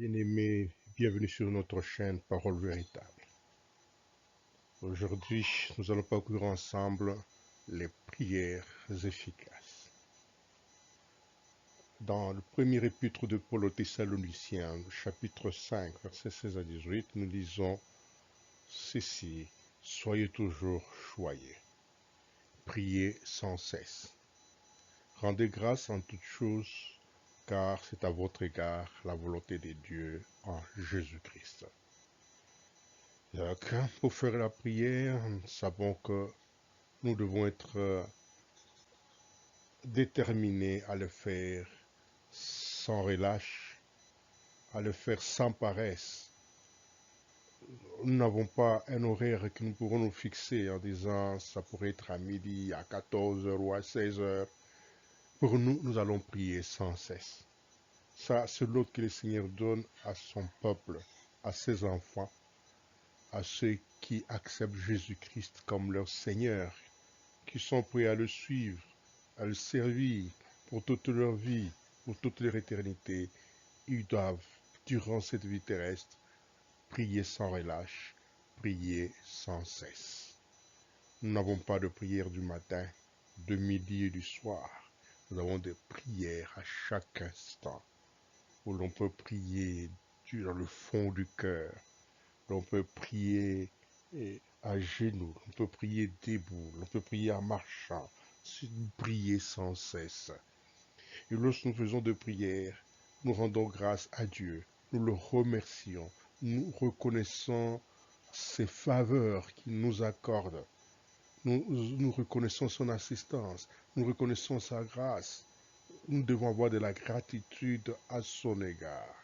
Bien-aimés, bienvenue sur notre chaîne Parole Véritable. Aujourd'hui, nous allons parcourir ensemble les prières efficaces. Dans le premier épître de Paul aux Thessaloniciens, chapitre 5, versets 16 à 18, nous lisons ceci: soyez toujours joyeux, priez sans cesse, rendez grâce en toutes choses, car c'est à votre égard la volonté de Dieu en Jésus-Christ. Donc, pour faire la prière, nous savons que nous devons être déterminés à le faire sans relâche, à le faire sans paresse. Nous n'avons pas un horaire que nous pourrons nous fixer en disant ça pourrait être à midi, à 14 heures ou à 16 heures. Pour nous, nous allons prier sans cesse. Ça, c'est l'ordre que le Seigneur donne à son peuple, à ses enfants, à ceux qui acceptent Jésus-Christ comme leur Seigneur, qui sont prêts à le suivre, à le servir pour toute leur vie, pour toute leur éternité. Ils doivent, durant cette vie terrestre, prier sans relâche, prier sans cesse. Nous n'avons pas de prière du matin, de midi et du soir. Nous avons des prières à chaque instant, où l'on peut prier dans le fond du cœur. L'on peut prier à genoux, on peut prier debout, on peut prier en marchant, prier sans cesse. Et lorsque nous faisons de prières, nous rendons grâce à Dieu, nous le remercions, nous reconnaissons ses faveurs qu'il nous accorde, nous reconnaissons son assistance, nous reconnaissons sa grâce. Nous devons avoir de la gratitude à son égard.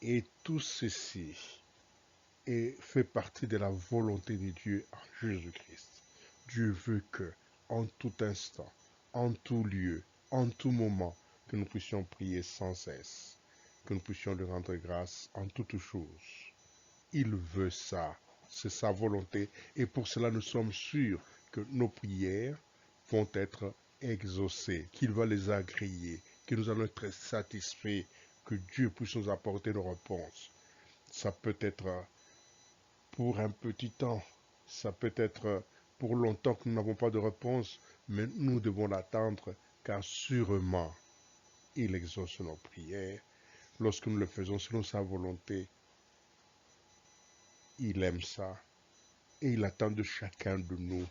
Et tout ceci et fait partie de la volonté de Dieu en Jésus-Christ. Dieu veut que, en tout instant, en tout lieu, en tout moment, que nous puissions prier sans cesse, que nous puissions lui rendre grâce en toutes choses. Il veut ça, c'est sa volonté, et pour cela nous sommes sûrs que nos prières vont être exaucées, qu'il va les agréer, que nous allons être satisfaits, que Dieu puisse nous apporter nos réponses. Ça peut être pour un petit temps, ça peut être pour longtemps que nous n'avons pas de réponse, mais nous devons l'attendre, car sûrement il exauce nos prières. Lorsque nous le faisons selon sa volonté, il aime ça et il attend de chacun de nous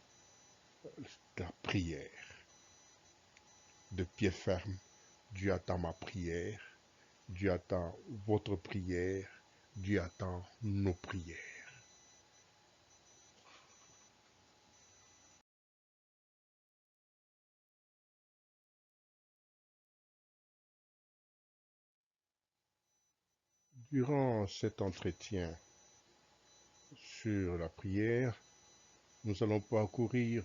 la prière. De pied ferme, Dieu attend ma prière, Dieu attend votre prière, Dieu attend nos prières. Durant cet entretien sur la prière, nous allons parcourir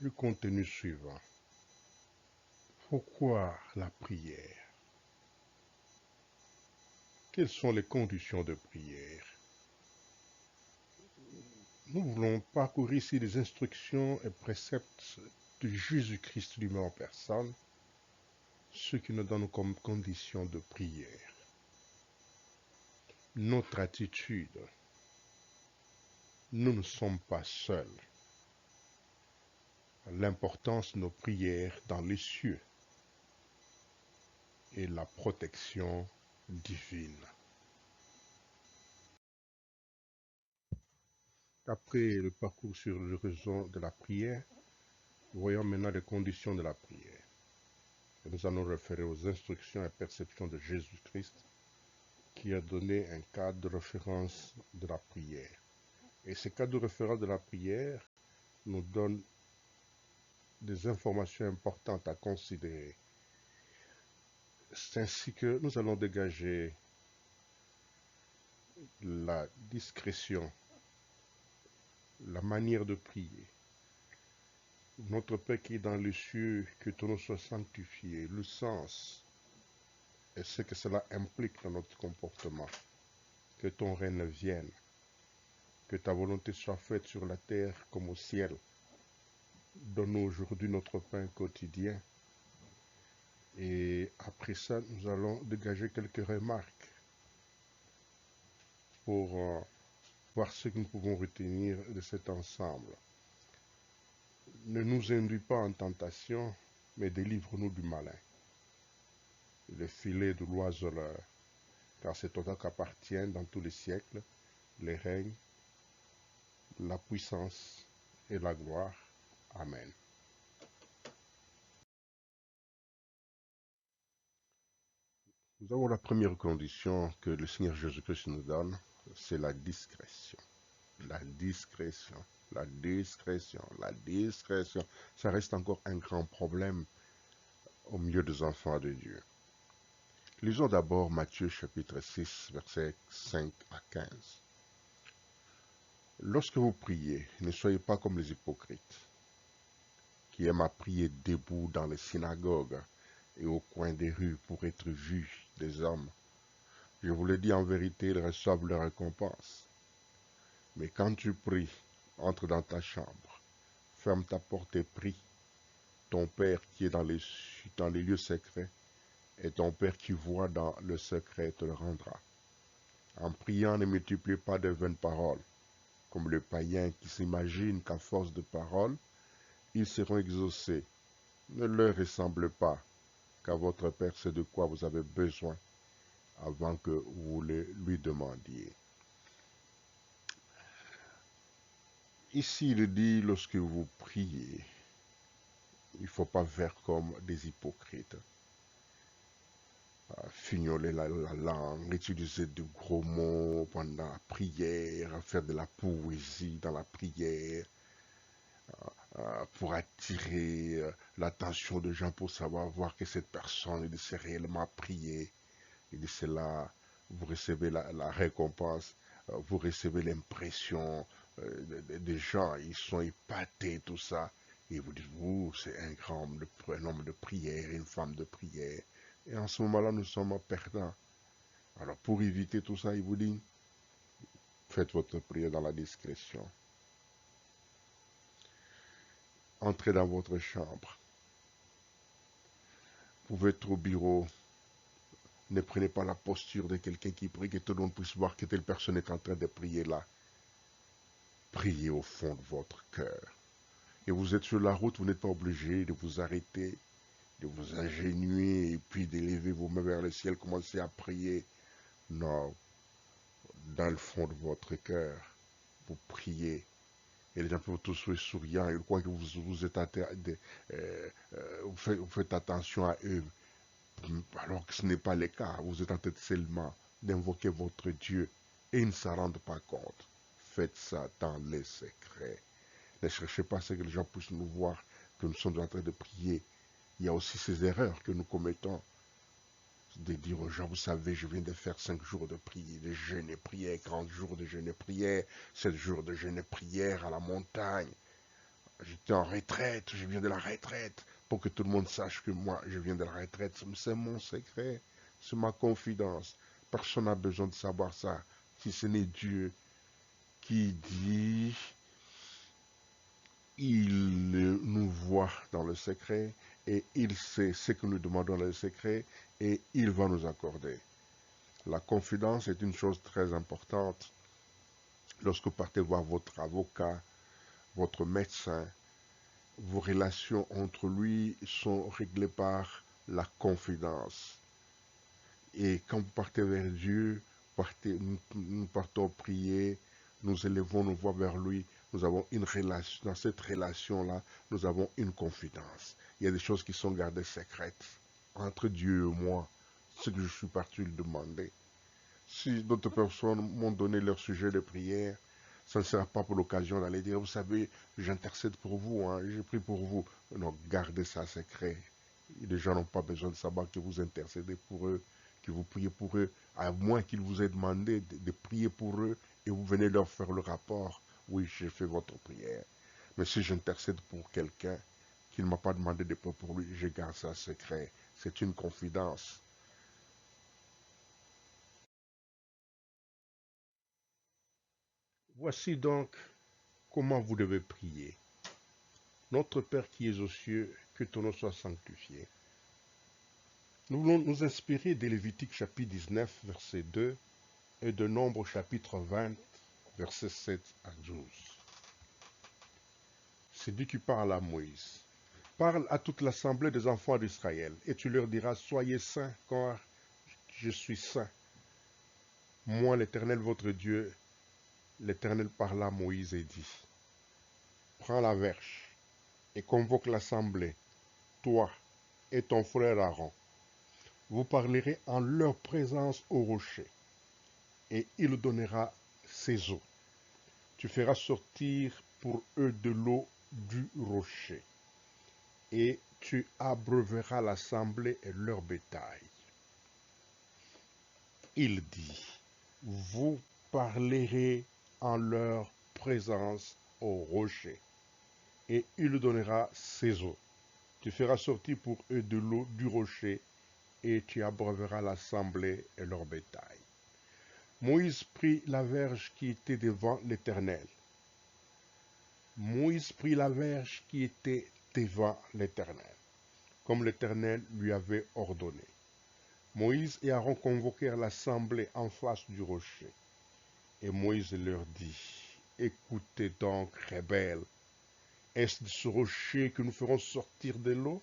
le contenu suivant. Pourquoi la prière? Quelles sont les conditions de prière? Nous voulons parcourir ici les instructions et préceptes de Jésus-Christ lui-même en personne, ce qui nous donne comme condition de prière. Notre attitude. Nous ne sommes pas seuls. L'importance de nos prières dans les cieux et la protection divine. Après le parcours sur les raisons de la prière, voyons maintenant les conditions de la prière. Et nous allons référer aux instructions et perceptions de Jésus-Christ qui a donné un cadre de référence de la prière. Et ce cadre de référence de la prière nous donne des informations importantes à considérer. C'est ainsi que nous allons dégager la discrétion, la manière de prier. Notre Père qui est dans les cieux, que ton nom soit sanctifié, le sens et ce que cela implique dans notre comportement. Que ton règne vienne, que ta volonté soit faite sur la terre comme au ciel. Donne-nous aujourd'hui notre pain quotidien. Et après ça, nous allons dégager quelques remarques. pour voir ce que nous pouvons retenir de cet ensemble. Ne nous induis pas en tentation, mais délivre-nous du malin, le filet de l'oiseleur, car c'est toi qu'appartiennent dans tous les siècles les règnes, la puissance et la gloire. Amen. Nous avons la première condition que le Seigneur Jésus-Christ nous donne, c'est la discrétion. La discrétion, la discrétion, la discrétion. Ça reste encore un grand problème au milieu des enfants de Dieu. Lisons d'abord Matthieu chapitre 6, versets 5 à 15. Lorsque vous priez, ne soyez pas comme les hypocrites, qui aiment à prier debout dans les synagogues et au coin des rues pour être vus des hommes. Je vous le dis en vérité, ils reçoivent leur récompense. Mais quand tu pries, entre dans ta chambre, ferme ta porte et prie. Ton Père qui est dans les lieux secrets, et ton Père qui voit dans le secret te le rendra. En priant, ne multipliez pas de vaines paroles, comme les païens qui s'imaginent qu'à force de paroles, ils seront exaucés. Ne leur ressemble pas, car votre Père sait de quoi vous avez besoin avant que vous le lui demandiez. Ici, il dit, lorsque vous priez, il ne faut pas faire comme des hypocrites. Fignoler la langue, utiliser de gros mots pendant la prière, faire de la poésie dans la prière, pour attirer l'attention des gens, pour savoir voir que cette personne il sait réellement prier. Et de cela, vous recevez la récompense, vous recevez l'impression des gens, ils sont épatés, tout ça. Et vous dites, vous, c'est un homme de prière, une femme de prière. Et en ce moment-là, nous sommes perdants. Alors, pour éviter tout ça, il vous dit, faites votre prière dans la discrétion. Entrez dans votre chambre. Vous pouvez être au bureau. Ne prenez pas la posture de quelqu'un qui prie, que tout le monde puisse voir que telle personne est en train de prier là. Priez au fond de votre cœur. Et vous êtes sur la route, vous n'êtes pas obligé de vous arrêter, de vous ingénuer et puis d'élever vos mains vers le ciel, commencer à prier. Non, dans le fond de votre cœur, vous priez. Et les gens peuvent tous être souriants, ils croient que vous êtes vous faites attention à eux, alors que ce n'est pas le cas. Vous êtes en train seulement d'invoquer votre Dieu et ils ne s'en rendent pas compte. Faites ça dans les secrets. Ne cherchez pas à ce que les gens puissent nous voir que nous sommes en train de prier. Il y a aussi ces erreurs que nous commettons. De dire aux gens, vous savez, je viens de faire 5 jours de prière, de jeûne et prière, 40 jours de jeûne et prière, 7 jours de jeûne et prière à la montagne. J'étais en retraite, je viens de la retraite, pour que tout le monde sache que moi, je viens de la retraite. C'est mon secret, c'est ma confidence. Personne n'a besoin de savoir ça, si ce n'est Dieu qui dit, il nous voit dans le secret et il sait ce que nous demandons dans le secret et il va nous accorder. La confidence est une chose très importante. Lorsque vous partez voir votre avocat, votre médecin, vos relations entre lui sont réglées par la confidence. Et quand vous partez vers Dieu, nous partons prier, nous élevons nos voix vers lui, nous avons une relation, dans cette relation-là, nous avons une confidence. Il y a des choses qui sont gardées secrètes entre Dieu et moi, ce que je suis parti lui demander. Si d'autres personnes m'ont donné leur sujet de prière, ça ne sera pas pour l'occasion d'aller dire, vous savez, j'intercède pour vous, hein, je prie pour vous. Non, gardez ça secret. Les gens n'ont pas besoin de savoir que vous intercédez pour eux, que vous priez pour eux, à moins qu'ils vous aient demandé de prier pour eux et vous venez leur faire le rapport. Oui, j'ai fait votre prière. Mais si j'intercède pour quelqu'un qui ne m'a pas demandé de prier pour lui, je garde ça secret. C'est une confidence. Voici donc comment vous devez prier. Notre Père qui es aux cieux, que ton nom soit sanctifié. Nous voulons nous inspirer de Lévitique chapitre 19, verset 2. et de Nombre chapitre 20, versets 7 à 12. C'est Dieu qui parle à Moïse. Parle à toute l'assemblée des enfants d'Israël, et tu leur diras, soyez saints, car je suis saint. Moi, l'Éternel, votre Dieu, l'Éternel parla à Moïse et dit, prends la verge et convoque l'assemblée, toi et ton frère Aaron. Vous parlerez en leur présence au rocher, et il donnera ses eaux. Tu feras sortir pour eux de l'eau du rocher, et tu abreuveras l'assemblée et leur bétail. Il dit, vous parlerez en leur présence au rocher, et il donnera ses eaux. Tu feras sortir pour eux de l'eau du rocher, et tu abreuveras l'assemblée et leur bétail. Moïse prit la verge qui était devant l'Éternel. Moïse prit la verge qui était devant l'Éternel, comme l'Éternel lui avait ordonné. Moïse et Aaron convoquèrent l'assemblée en face du rocher. Et Moïse leur dit, écoutez donc, rebelles, est-ce de ce rocher que nous ferons sortir de l'eau?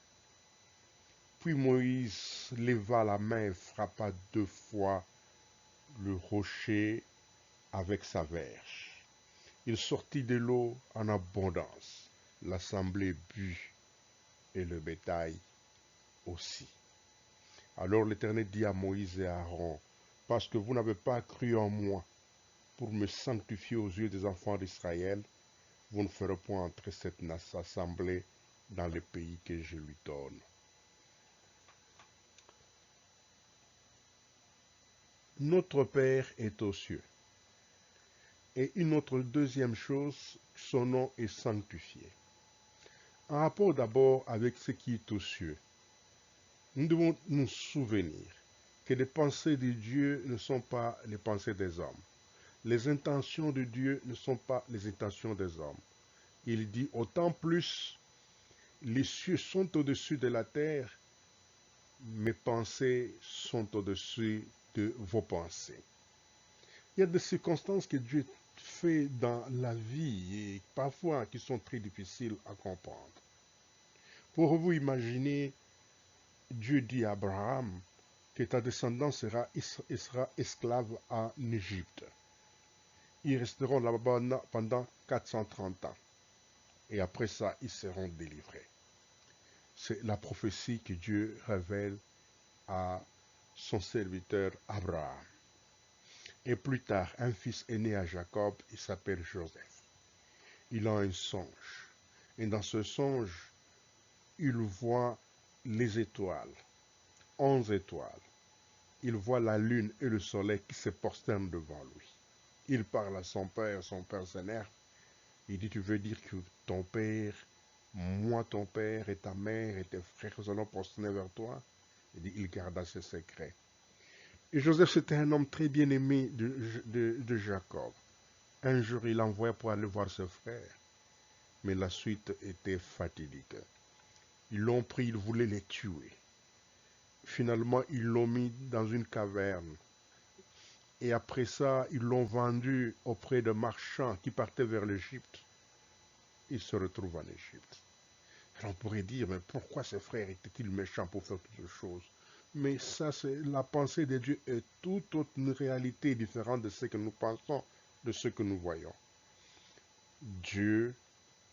Puis Moïse leva la main et frappa 2 fois le rocher avec sa verge. Il sortit de l'eau en abondance. L'assemblée but et le bétail aussi. Alors l'Éternel dit à Moïse et à Aaron, parce que vous n'avez pas cru en moi pour me sanctifier aux yeux des enfants d'Israël, vous ne ferez point entrer cette assemblée dans le pays que je lui donne. Notre Père est aux cieux. Et une autre deuxième chose, son nom est sanctifié. En rapport d'abord avec ce qui est aux cieux, nous devons nous souvenir que les pensées de Dieu ne sont pas les pensées des hommes. Les intentions de Dieu ne sont pas les intentions des hommes. Il dit, autant plus, les cieux sont au-dessus de la terre, mes pensées sont au-dessus de vos pensées. Il y a des circonstances que Dieu fait dans la vie et parfois qui sont très difficiles à comprendre. Pour vous imaginer, Dieu dit à Abraham que ta descendance sera esclave en Égypte. Ils resteront là-bas pendant 430 ans. Et après ça, ils seront délivrés. C'est la prophétie que Dieu révèle à son serviteur Abraham. Et plus tard, un fils est né à Jacob, il s'appelle Joseph. Il a un songe. Et dans ce songe, il voit les étoiles, 11 étoiles. Il voit la lune et le soleil qui se prosternent devant lui. Il parle à son père s'énerve. Il dit, tu veux dire que ton père, moi ton père et ta mère et tes frères allons prosterner vers toi? Il dit, il garda ses secrets. Et Joseph, c'était un homme très bien aimé de Jacob. Un jour, il l'envoya pour aller voir ses frères. Mais la suite était fatidique. Ils l'ont pris, ils voulaient les tuer. Finalement, ils l'ont mis dans une caverne. Et après ça, ils l'ont vendu auprès de marchands qui partaient vers l'Égypte. Il se retrouve en Égypte. Alors on pourrait dire, mais pourquoi ses frères étaient-ils méchants pour faire toutes ces choses? Mais ça, c'est la pensée de Dieu est toute autre une réalité différente de ce que nous pensons, de ce que nous voyons. Dieu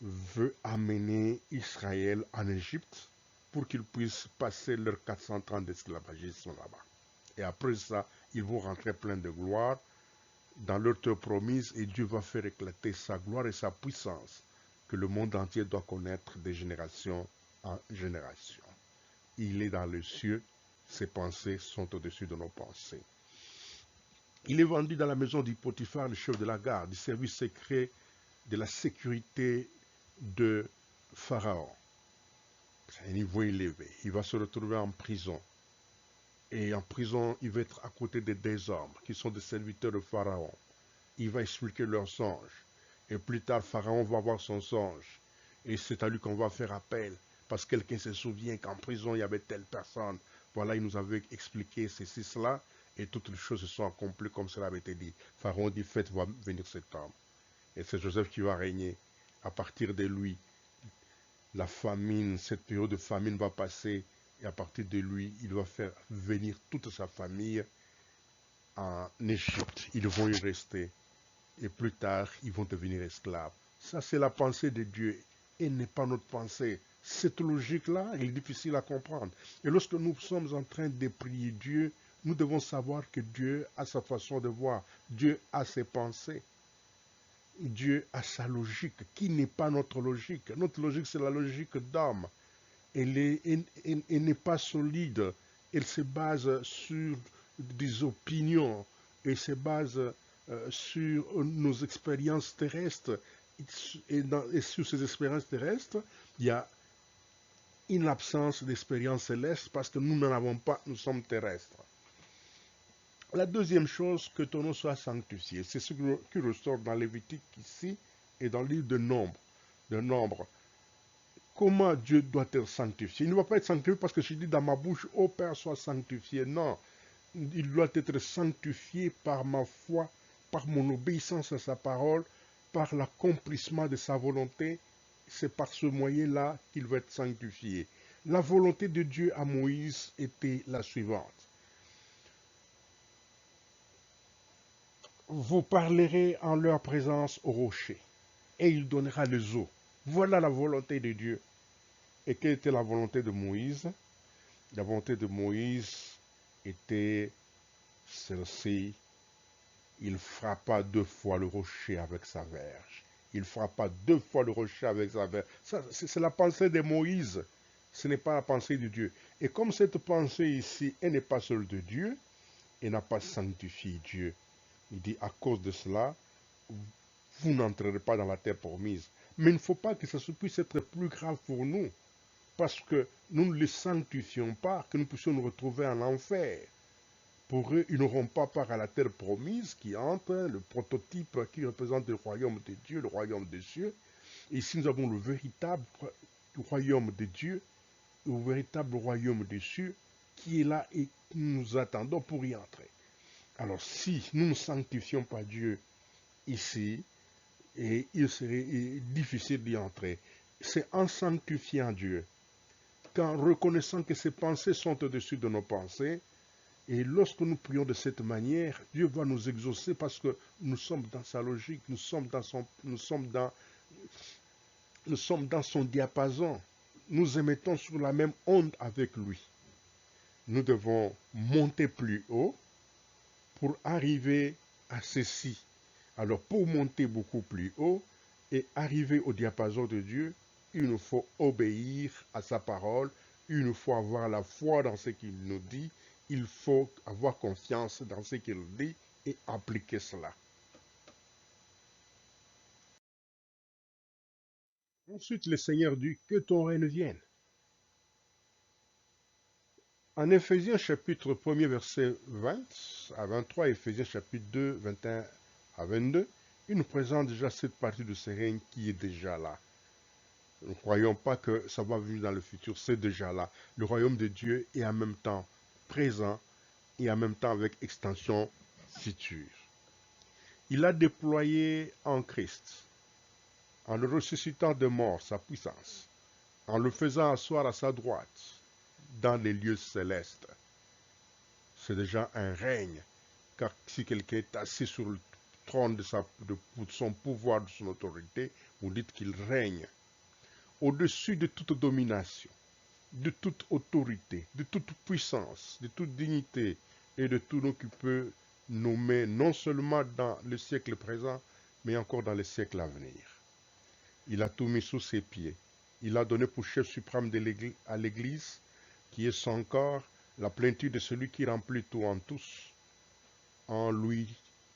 veut amener Israël en Égypte pour qu'ils puissent passer leurs 400 ans d'esclavagisme là-bas. Et après ça, ils vont rentrer pleins de gloire dans leur terre promise et Dieu va faire éclater sa gloire et sa puissance que le monde entier doit connaître de génération en génération. Il est dans les cieux, ses pensées sont au-dessus de nos pensées. Il est vendu dans la maison d'Potiphar, le chef de la garde, du service secret de la sécurité de Pharaon. C'est un niveau élevé. Il va se retrouver en prison. Et en prison, il va être à côté de 2 hommes qui sont des serviteurs de Pharaon. Il va expliquer leur songe. Et plus tard, Pharaon va voir son songe. Et c'est à lui qu'on va faire appel. Parce que quelqu'un se souvient qu'en prison, il y avait telle personne. Voilà, il nous avait expliqué ceci, cela. Et toutes les choses se sont accomplies comme cela avait été dit. Pharaon dit, faites venir cet homme. Et c'est Joseph qui va régner. À partir de lui, la famine, cette période de famine va passer. Et à partir de lui, il va faire venir toute sa famille en Égypte. Ils vont y rester. Et plus tard, ils vont devenir esclaves. Ça, c'est la pensée de Dieu et n'est pas notre pensée. Cette logique-là, elle est difficile à comprendre. Et lorsque nous sommes en train de prier Dieu, nous devons savoir que Dieu a sa façon de voir. Dieu a ses pensées. Dieu a sa logique, qui n'est pas notre logique. Notre logique, c'est la logique d'homme. Elle n'est pas solide. Elle se base sur des opinions. Elle se base sur nos expériences terrestres. Et sur ces expériences terrestres, il y a une absence d'expérience céleste parce que nous n'en avons pas, nous sommes terrestres. La deuxième chose, que ton nom soit sanctifié, c'est ce qui ressort dans Lévitique ici et dans le livre de Nombre. Comment Dieu doit être sanctifié? Il ne va pas être sanctifié parce que je dis dans ma bouche, ô Père, sois sanctifié. Non, il doit être sanctifié par ma foi, par mon obéissance à sa parole, par l'accomplissement de sa volonté. C'est par ce moyen-là qu'il va être sanctifié. La volonté de Dieu à Moïse était la suivante. Vous parlerez en leur présence au rocher, et il donnera les eaux. Voilà la volonté de Dieu. Et quelle était la volonté de Moïse? La volonté de Moïse était celle-ci. Il frappa 2 fois le rocher avec sa verge. Il frappa 2 fois le rocher avec sa verge. C'est la pensée de Moïse. Ce n'est pas la pensée de Dieu. Et comme cette pensée ici, elle n'est pas celle de Dieu, elle n'a pas sanctifié Dieu. Il dit, à cause de cela, vous n'entrerez pas dans la terre promise. Mais il ne faut pas que ça puisse être plus grave pour nous, parce que nous ne les sanctifions pas, que nous puissions nous retrouver en enfer. Pour eux, ils n'auront pas part à la terre promise qui entre, le prototype qui représente le royaume de Dieu, le royaume des cieux. Et ici, nous avons le véritable royaume de Dieu, le véritable royaume des cieux, qui est là et que nous attendons pour y entrer. Alors, si nous ne sanctifions pas Dieu ici, et il serait difficile d'y entrer. C'est en sanctifiant Dieu, qu'en reconnaissant que ses pensées sont au-dessus de nos pensées, et lorsque nous prions de cette manière, Dieu va nous exaucer parce que nous sommes dans sa logique, nous sommes dans son diapason. Nous émettons sur la même onde avec lui. Nous devons monter plus haut pour arriver à ceci. Alors pour monter beaucoup plus haut et arriver au diapason de Dieu, il nous faut obéir à sa parole, il nous faut avoir la foi dans ce qu'il nous dit, il faut avoir confiance dans ce qu'il dit et appliquer cela. Ensuite, le Seigneur dit que ton règne vienne. En Éphésiens chapitre 1er verset 20 à 23, Éphésiens chapitre 2, 21 à 22, il nous présente déjà cette partie de ce règne qui est déjà là. Nous ne croyons pas que ça va venir dans le futur, c'est déjà là. Le royaume de Dieu est en même temps présent et en même temps avec extension future. Il a déployé en Christ, en le ressuscitant de mort, sa puissance, en le faisant asseoir à sa droite, dans les lieux célestes. C'est déjà un règne, car si quelqu'un est assis sur le trône de son pouvoir, de son autorité, vous dites qu'il règne au-dessus de toute domination, de toute autorité, de toute puissance, de toute dignité et de tout nom qui peut nommer non seulement dans le siècle présent, mais encore dans les siècles à venir. Il a tout mis sous ses pieds. Il a donné pour chef suprême à l'Église, qui est son corps, la plénitude de celui qui remplit tout en tous. En lui,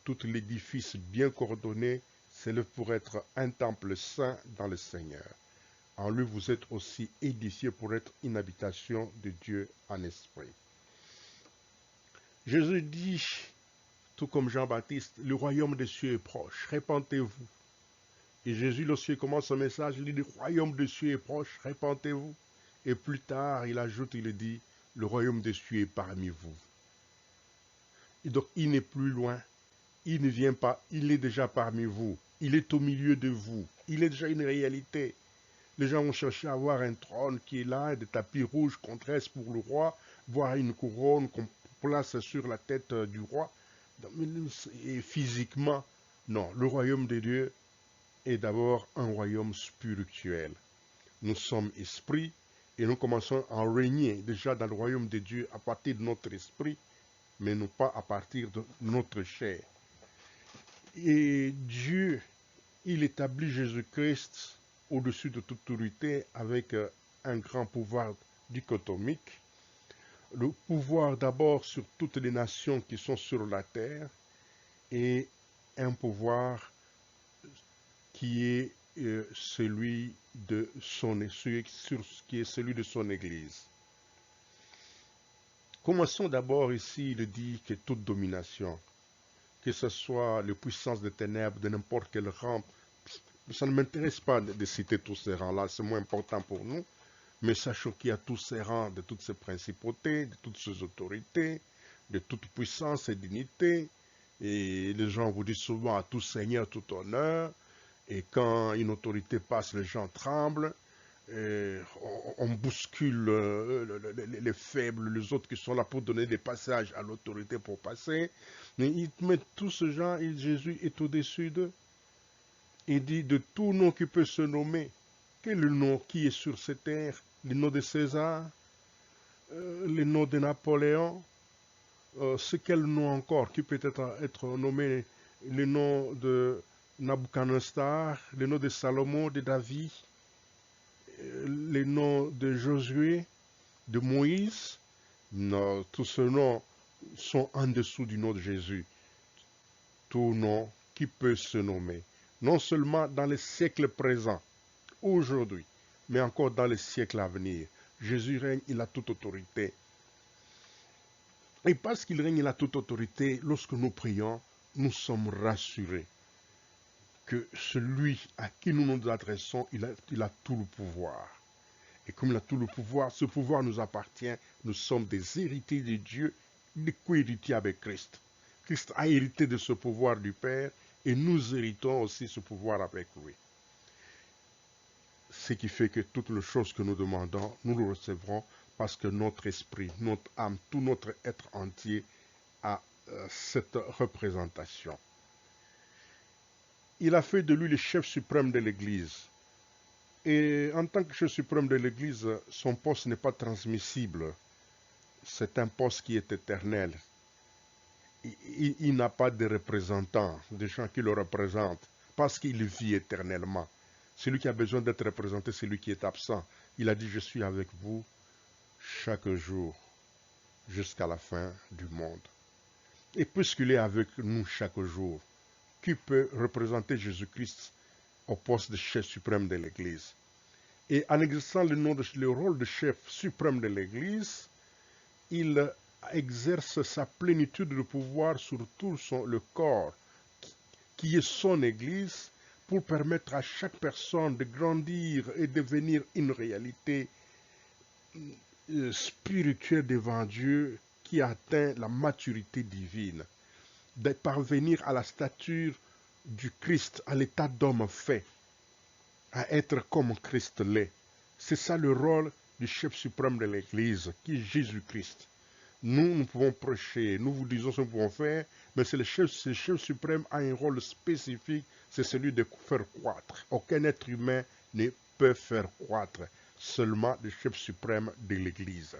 tout l'édifice bien coordonné s'élève pour être un temple saint dans le Seigneur. En lui, vous êtes aussi édifiés pour être une habitation de Dieu en esprit. Jésus dit, tout comme Jean-Baptiste, le royaume des cieux est proche, répentez-vous. Et Jésus, lorsqu'il commence son message, il dit, le royaume des cieux est proche, répentez-vous. Et plus tard, il ajoute, il dit, le royaume des cieux est parmi vous. Et donc, il n'est plus loin. Il ne vient pas. Il est déjà parmi vous. Il est au milieu de vous. Il est déjà une réalité. Les gens vont chercher à avoir un trône qui est là, des tapis rouges qu'on tresse pour le roi, voire une couronne qu'on place sur la tête du roi. Et physiquement, non. Le royaume de Dieu est d'abord un royaume spirituel. Nous sommes esprits et nous commençons à régner déjà dans le royaume de Dieu à partir de notre esprit, mais non pas à partir de notre chair. Et Dieu, il établit Jésus-Christ au-dessus de toute autorité avec un grand pouvoir dichotomique. Le pouvoir d'abord sur toutes les nations qui sont sur la terre et un pouvoir qui est celui de son Église. Commençons d'abord ici, il dit que toute domination, que ce soit les puissances des ténèbres de n'importe quel rang, ça ne m'intéresse pas de citer tous ces rangs-là, c'est moins important pour nous, mais sachons qu'il y a tous ces rangs, de toutes ces principautés, de toutes ces autorités, de toute puissance et dignité, et les gens vous disent souvent à tout seigneur, tout honneur, et quand une autorité passe, les gens tremblent, on bouscule les faibles, les autres qui sont là pour donner des passages à l'autorité pour passer. Mais tous ces gens, Jésus est au-dessus d'eux. Il dit de tout nom qui peut se nommer. Quel est le nom qui est sur cette terre? Le nom de César, le nom de Napoléon, c'est quel nom encore qui peut être nommé? Le nom de Nabucodonosor, le nom de Salomon, de David, les noms de Josué, de Moïse. Non, tous ces noms sont en dessous du nom de Jésus. Tout nom qui peut se nommer. Non seulement dans les siècles présents, aujourd'hui, mais encore dans les siècles à venir. Jésus règne, il a toute autorité. Et parce qu'il règne, il a toute autorité, lorsque nous prions, nous sommes rassurés que celui à qui nous nous adressons, il a tout le pouvoir. Et comme il a tout le pouvoir, ce pouvoir nous appartient. Nous sommes des héritiers de Dieu, des co-héritiers avec Christ. Christ a hérité de ce pouvoir du Père et nous héritons aussi ce pouvoir avec lui. Ce qui fait que toutes les choses que nous demandons, nous le recevrons parce que notre esprit, notre âme, tout notre être entier a cette représentation. Il a fait de lui le chef suprême de l'Église. Et en tant que chef suprême de l'Église, son poste n'est pas transmissible. C'est un poste qui est éternel. Il n'a pas de représentants, de gens qui le représentent, parce qu'il vit éternellement. Celui qui a besoin d'être représenté, c'est lui qui est absent. Il a dit, je suis avec vous chaque jour, jusqu'à la fin du monde. Et puisqu'il est avec nous chaque jour, qui peut représenter Jésus-Christ au poste de chef suprême de l'Église? Et en exerçant le rôle de chef suprême de l'Église, il exerce sa plénitude de pouvoir sur tout le corps, qui est son Église, pour permettre à chaque personne de grandir et devenir une réalité spirituelle devant Dieu qui atteint la maturité divine, de parvenir à la stature du Christ, à l'état d'homme fait, à être comme Christ l'est. C'est ça le rôle du chef suprême de l'Église, qui est Jésus-Christ. Nous pouvons prêcher, nous vous disons ce que nous pouvons faire, mais c'est le chef suprême a un rôle spécifique, c'est celui de faire croître. Aucun être humain ne peut faire croître, seulement le chef suprême de l'Église.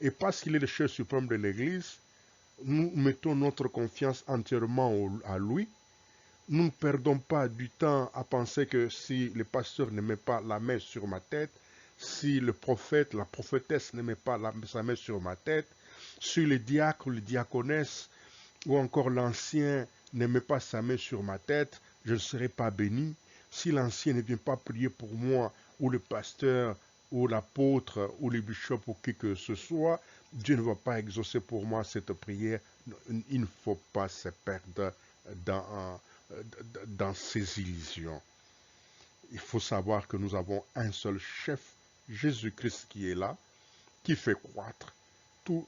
Et parce qu'il est le chef suprême de l'Église, nous mettons notre confiance entièrement à lui. Nous ne perdons pas du temps à penser que si le pasteur ne met pas la main sur ma tête, si le prophète, la prophétesse ne met pas sa main sur ma tête, si le diacre ou le diaconesse ou encore l'ancien ne met pas sa main sur ma tête, je ne serai pas béni. Si l'ancien ne vient pas prier pour moi, ou le pasteur, ou l'apôtre, ou le bishop, ou qui que ce soit, Dieu ne va pas exaucer pour moi cette prière. Il ne faut pas se perdre dans ces illusions. Il faut savoir que nous avons un seul chef, Jésus-Christ, qui est là, qui fait croître tout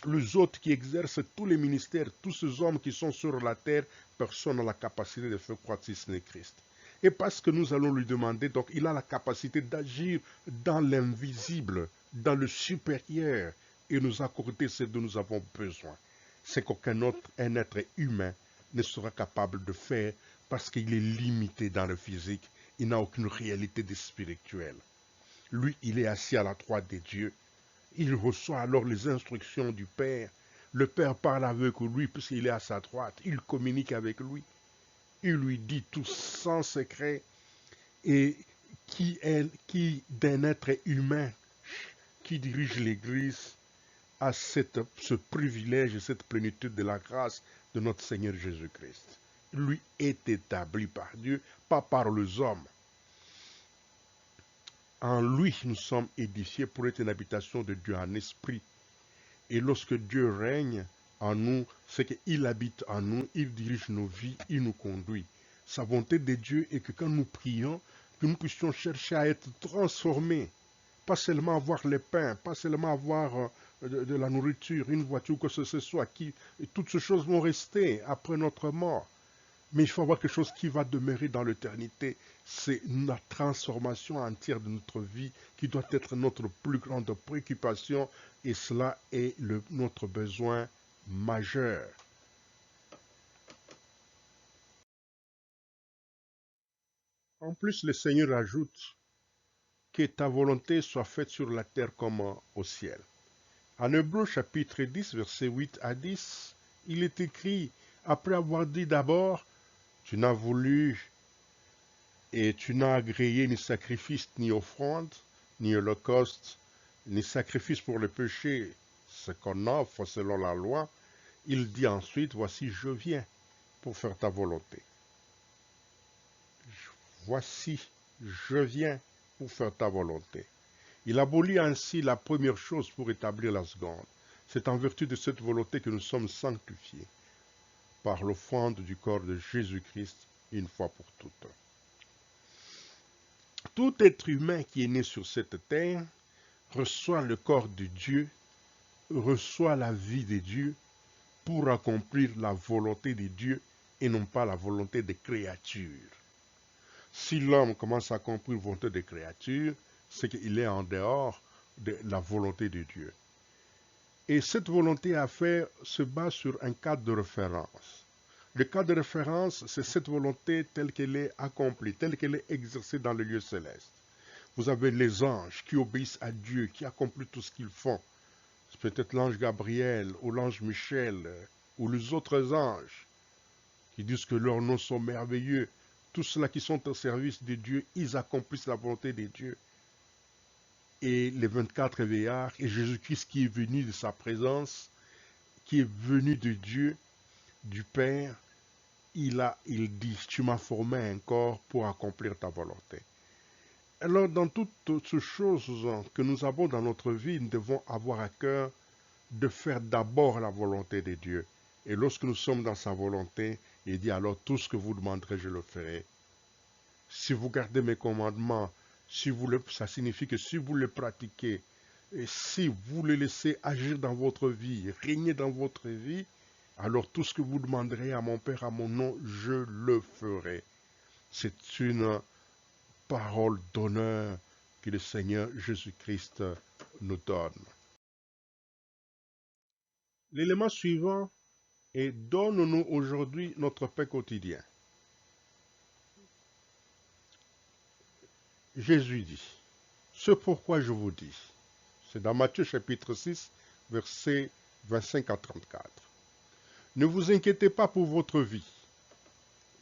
Les autres qui exercent tous les ministères, tous ces hommes qui sont sur la terre, personne n'a la capacité de faire croître si ce n'est Christ. Et parce que nous allons lui demander, donc il a la capacité d'agir dans l'invisible, dans le supérieur, et nous accorder ce dont nous avons besoin. C'est qu'aucun autre, un être humain, ne sera capable de faire parce qu'il est limité dans le physique. Il n'a aucune réalité de spirituel. Lui, il est assis à la droite de Dieu. Il reçoit alors les instructions du Père. Le Père parle avec lui puisqu'il est à sa droite. Il communique avec lui. Il lui dit tout sans secret. Et qui d'un être humain qui dirige l'Église a ce privilège et cette plénitude de la grâce de notre Seigneur Jésus-Christ. Lui est établi par Dieu, pas par les hommes. En lui, nous sommes édifiés pour être une habitation de Dieu en esprit. Et lorsque Dieu règne en nous, c'est qu'il habite en nous, il dirige nos vies, il nous conduit. Sa volonté de Dieu est que quand nous prions, que nous puissions chercher à être transformés. Pas seulement avoir le pain, pas seulement avoir de la nourriture, une voiture, que ce soit. Toutes ces choses vont rester après notre mort. Mais il faut avoir quelque chose qui va demeurer dans l'éternité. C'est la transformation entière de notre vie qui doit être notre plus grande préoccupation et cela est notre besoin majeur. En plus, le Seigneur ajoute que ta volonté soit faite sur la terre comme au ciel. En Hébreux chapitre 10, versets 8 à 10, il est écrit, après avoir dit d'abord, tu n'as voulu et tu n'as agréé ni sacrifice, ni offrande, ni holocauste, ni sacrifice pour le péché, ce qu'on offre selon la loi. Il dit ensuite, voici, je viens pour faire ta volonté. Voici, je viens pour faire ta volonté. Il abolit ainsi la première chose pour établir la seconde. C'est en vertu de cette volonté que nous sommes sanctifiés par l'offrande du corps de Jésus-Christ une fois pour toutes. Tout être humain qui est né sur cette terre reçoit le corps de Dieu, reçoit la vie de Dieu pour accomplir la volonté de Dieu et non pas la volonté des créatures. Si l'homme commence à accomplir la volonté des créatures, c'est qu'il est en dehors de la volonté de Dieu. Et cette volonté à faire se base sur un cadre de référence. Le cadre de référence, c'est cette volonté telle qu'elle est accomplie, telle qu'elle est exercée dans le lieu céleste. Vous avez les anges qui obéissent à Dieu, qui accomplissent tout ce qu'ils font. C'est peut-être l'ange Gabriel ou l'ange Michel ou les autres anges qui disent que leurs noms sont merveilleux. Tous ceux-là qui sont au service de Dieu, ils accomplissent la volonté de Dieu. Et les 24 veillards, et Jésus-Christ qui est venu de sa présence, qui est venu de Dieu, du Père, il dit, tu m'as formé un corps pour accomplir ta volonté. Alors, dans toutes ces choses que nous avons dans notre vie, nous devons avoir à cœur de faire d'abord la volonté de Dieu. Et lorsque nous sommes dans sa volonté, il dit alors tout ce que vous demanderez, je le ferai. Si vous gardez mes commandements, ça signifie que si vous les pratiquez, et si vous les laissez agir dans votre vie, régner dans votre vie, alors tout ce que vous demanderez à mon Père, à mon nom, je le ferai. C'est une parole d'honneur que le Seigneur Jésus-Christ nous donne. L'élément suivant est donne-nous aujourd'hui notre pain quotidien. Jésus dit, c'est pourquoi je vous dis, c'est dans Matthieu chapitre 6, versets 25 à 34. Ne vous inquiétez pas pour votre vie,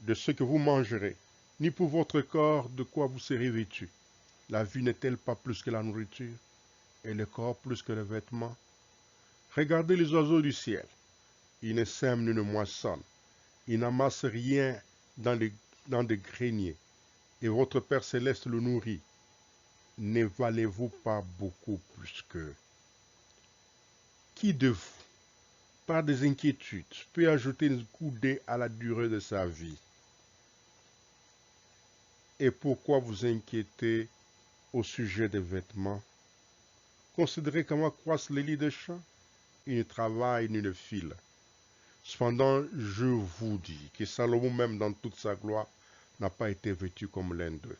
de ce que vous mangerez, ni pour votre corps, de quoi vous serez vêtu. La vie n'est-elle pas plus que la nourriture, et le corps plus que le vêtement? Regardez les oiseaux du ciel. Ils ne sèment ni ne moissonnent. Ils n'amassent rien dans des greniers. Et votre Père céleste le nourrit. Ne valez-vous pas beaucoup plus qu'eux? Qui de vous, par des inquiétudes, peut ajouter une coudée à la durée de sa vie? Et pourquoi vous inquiétez au sujet des vêtements? Considérez comment croissent les lits de champs. il ne travaille ni ne file. Cependant, je vous dis que Salomon, même dans toute sa gloire, n'a pas été vêtu comme l'un d'eux.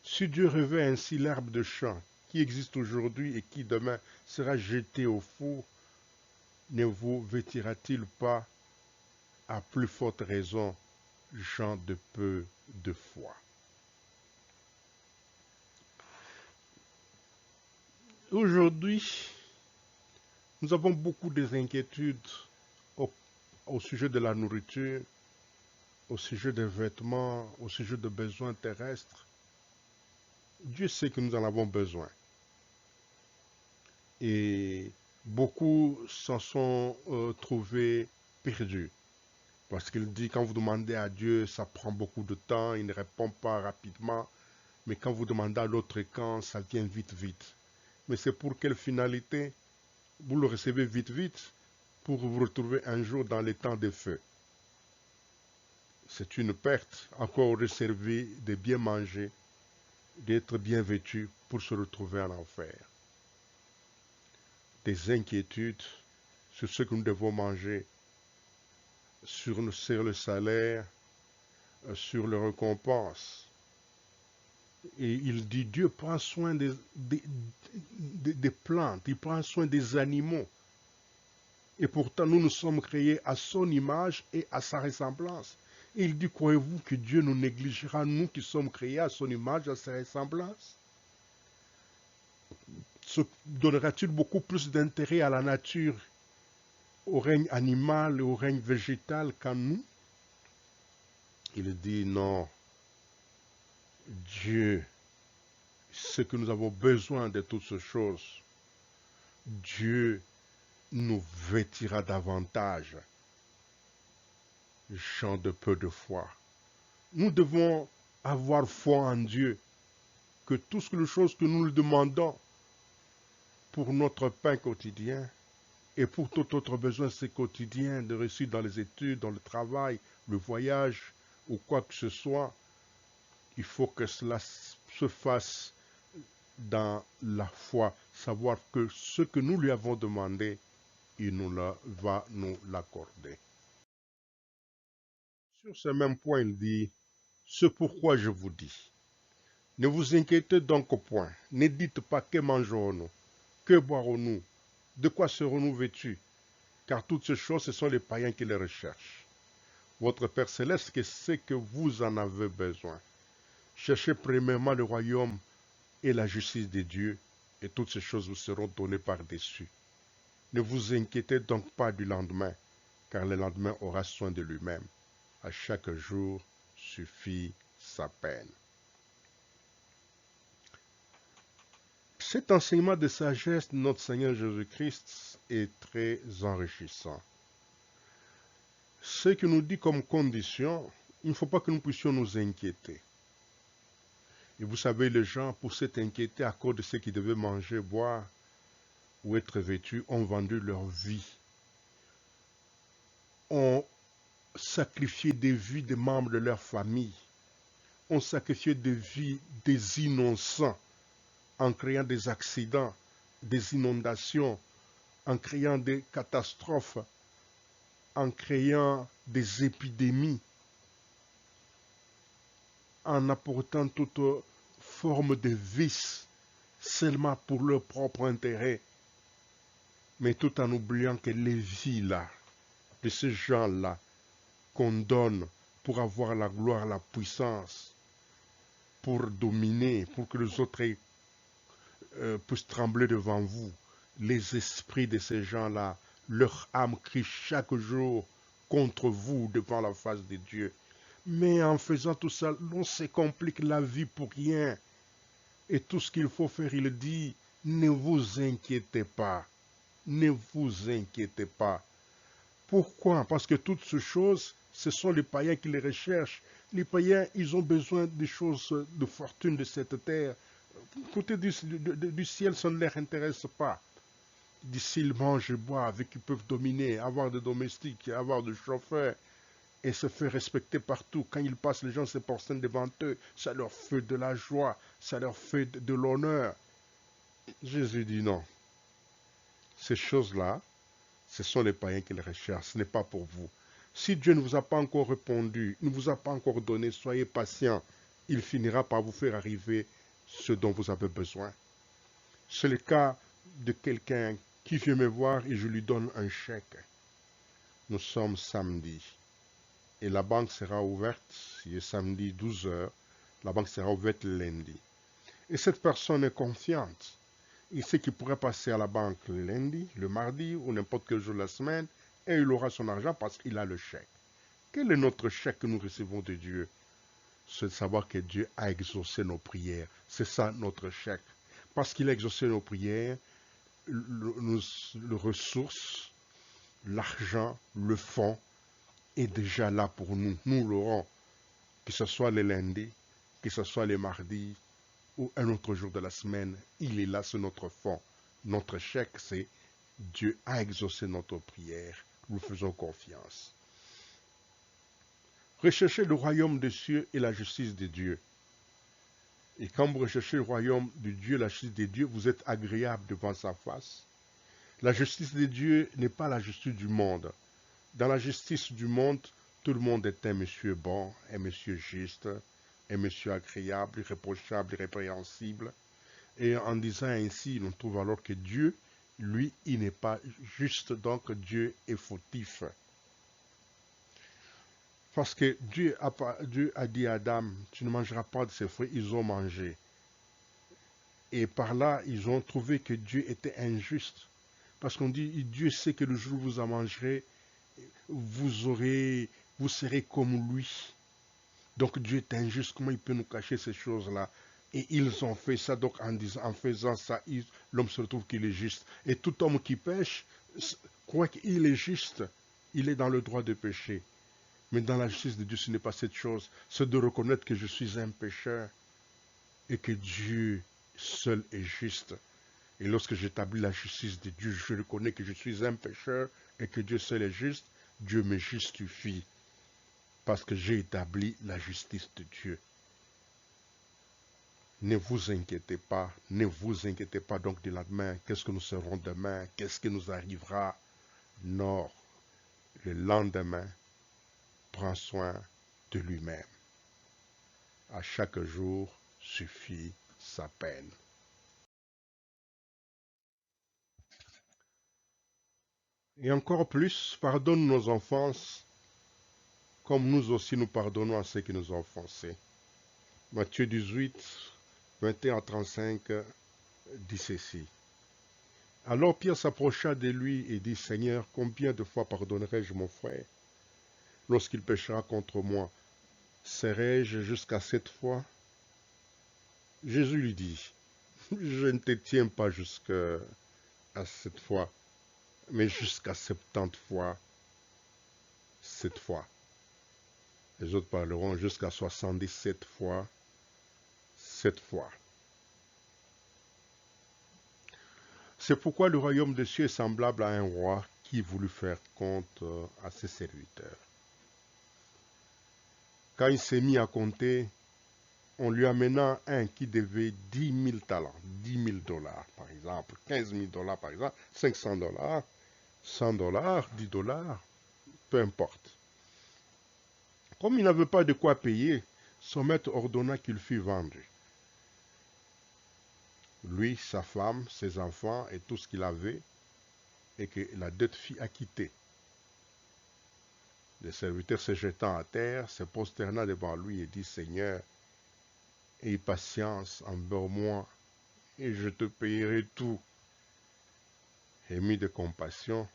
Si Dieu revêt ainsi l'herbe de champ, qui existe aujourd'hui et qui demain sera jeté au four, ne vous vêtira-t-il pas à plus forte raison, gens de peu de foi? Aujourd'hui, nous avons beaucoup d'inquiétudes au sujet de la nourriture, au sujet des vêtements, au sujet de besoins terrestres. Dieu sait que nous en avons besoin. Et beaucoup s'en sont trouvés perdus. Parce qu'il dit, quand vous demandez à Dieu, ça prend beaucoup de temps, il ne répond pas rapidement. Mais quand vous demandez à l'autre camp, ça vient vite, vite. Mais c'est pour quelle finalité? Vous le recevez vite, vite, pour vous retrouver un jour dans les temps de feu. C'est une perte. Encore réservé de bien manger, d'être bien vêtu pour se retrouver en enfer. Des inquiétudes sur ce que nous devons manger, sur le salaire, sur les récompenses. Et il dit, Dieu prend soin des plantes, il prend soin des animaux. Et pourtant, nous sommes créés à son image et à sa ressemblance. Et il dit, croyez-vous que Dieu nous négligera, nous qui sommes créés à son image, à sa ressemblance? Se donnera-t-il beaucoup plus d'intérêt à la nature, au règne animal et au règne végétal qu'à nous? Il dit, non, Dieu, ce que nous avons besoin de toutes ces choses, Dieu nous vêtira davantage, gens de peu de foi. Nous devons avoir foi en Dieu, que toutes les choses que nous lui demandons pour notre pain quotidien et pour tout autre besoin, c'est quotidien, de réussir dans les études, dans le travail, le voyage ou quoi que ce soit, il faut que cela se fasse dans la foi, savoir que ce que nous lui avons demandé, il va nous l'accorder. Sur ce même point, il dit, c'est pourquoi je vous dis, ne vous inquiétez donc point, ne dites pas que mangerons-nous, que boirons-nous, de quoi serons-nous vêtus, car toutes ces choses, ce sont les païens qui les recherchent. Votre Père Céleste sait que vous en avez besoin. Cherchez premièrement le royaume et la justice de Dieu, et toutes ces choses vous seront données par-dessus. Ne vous inquiétez donc pas du lendemain, car le lendemain aura soin de lui-même. À chaque jour suffit sa peine. Cet enseignement de sagesse de notre Seigneur Jésus-Christ est très enrichissant. Ce qui nous dit comme condition, il ne faut pas que nous puissions nous inquiéter. Et vous savez, les gens, pour s'être inquiétés à cause de ce qu'ils devaient manger, boire ou être vêtus, ont vendu leur vie. Ont sacrifié des vies des membres de leur famille. Ont sacrifié des vies des innocents en créant des accidents, des inondations, en créant des catastrophes, en créant des épidémies, en apportant toute forme de vice seulement pour leur propre intérêt, mais tout en oubliant que les vies-là, de ces gens-là, qu'on donne pour avoir la gloire, la puissance, pour dominer, pour que les autres puissent trembler devant vous, les esprits de ces gens-là, leur âme crie chaque jour contre vous devant la face de Dieu. Mais en faisant tout ça, on se complique la vie pour rien. Et tout ce qu'il faut faire, il dit, ne vous inquiétez pas. Ne vous inquiétez pas. Pourquoi? Parce que toutes ces choses, ce sont les païens qui les recherchent. Les païens, ils ont besoin des choses de fortune de cette terre. Côté du ciel, ça ne leur intéresse pas. D'ici, ils mangent et boivent, ils peuvent dominer, avoir des domestiques, avoir des chauffeurs, et se faire respecter partout. Quand ils passent, les gens se prosternent devant eux. Ça leur fait de la joie, ça leur fait de l'honneur. Jésus dit non. Ces choses-là, Ce sont les païens qui le recherchent, ce n'est pas pour vous. Si Dieu ne vous a pas encore répondu, ne vous a pas encore donné, soyez patient. Il finira par vous faire arriver ce dont vous avez besoin. C'est le cas de quelqu'un qui vient me voir et je lui donne un chèque. Nous sommes samedi et la banque sera ouverte, il est samedi 12 heures, la banque sera ouverte lundi. Et cette personne est confiante. Il sait qu'il pourrait passer à la banque le lundi, le mardi ou n'importe quel jour de la semaine et il aura son argent parce qu'il a le chèque. Quel est notre chèque que nous recevons de Dieu? C'est de savoir que Dieu a exaucé nos prières. C'est ça notre chèque. Parce qu'il a exaucé nos prières, le ressource, l'argent, le fonds est déjà là pour nous. Nous l'aurons, que ce soit le lundi, que ce soit le mardi ou un autre jour de la semaine. Il est là, c'est notre fonds. Notre chèque, c'est Dieu a exaucé notre prière. Nous faisons confiance. Recherchez le royaume des cieux et la justice de Dieu. Et quand vous recherchez le royaume de Dieu, la justice de Dieu, vous êtes agréable devant sa face. La justice de Dieu n'est pas la justice du monde. Dans la justice du monde, tout le monde est un monsieur bon, un monsieur juste, un monsieur agréable, irréprochable, irrépréhensible. Et en disant ainsi, on trouve alors que Dieu, lui, il n'est pas juste, donc Dieu est fautif. Parce que Dieu a dit à Adam, tu ne mangeras pas de ces fruits, ils ont mangé. Et par là, ils ont trouvé que Dieu était injuste. Parce qu'on dit, Dieu sait que le jour où vous en mangerez, vous serez comme lui. Donc Dieu est injuste, comment il peut nous cacher ces choses-là? Et ils ont fait ça, donc en faisant ça, l'homme se retrouve qu'il est juste. Et tout homme qui pêche, croit qu'il est juste, il est dans le droit de pécher. Mais dans la justice de Dieu, ce n'est pas cette chose. C'est de reconnaître que je suis un pécheur et que Dieu seul est juste. Et lorsque j'établis la justice de Dieu, je reconnais que je suis un pécheur et que Dieu seul est juste. Dieu me justifie parce que j'ai établi la justice de Dieu. Ne vous inquiétez pas donc de la demain. Qu'est-ce que nous serons demain? Qu'est-ce qui nous arrivera? Non, le lendemain prend soin de lui-même. À chaque jour suffit sa peine. Et encore plus, pardonne nos offenses, comme nous aussi nous pardonnons à ceux qui nous ont offensés. Matthieu 18, 21 à 35 dit ceci. Alors Pierre s'approcha de lui et dit, Seigneur, combien de fois pardonnerai-je mon frère lorsqu'il péchera contre moi? Serai-je jusqu'à 7 fois? Jésus lui dit, je ne te tiens pas jusqu'à 7 fois, mais jusqu'à 70 fois 7 fois. Les autres parleront jusqu'à 77 fois 7 fois. C'est pourquoi le royaume des cieux est semblable à un roi qui voulut faire compte à ses serviteurs. Quand il s'est mis à compter, on lui amena un qui devait 10 000 talents, 10 000 dollars par exemple, 15 000 dollars par exemple, 500 dollars, 100 dollars, 10 dollars, peu importe. Comme il n'avait pas de quoi payer, son maître ordonna qu'il fût vendu. Lui, sa femme, ses enfants et tout ce qu'il avait, et que la dette fut acquittée. Le serviteur se jetant à terre, se prosterna devant lui et dit, Seigneur, aie patience envers moi, et je te payerai tout. Ému de compassion,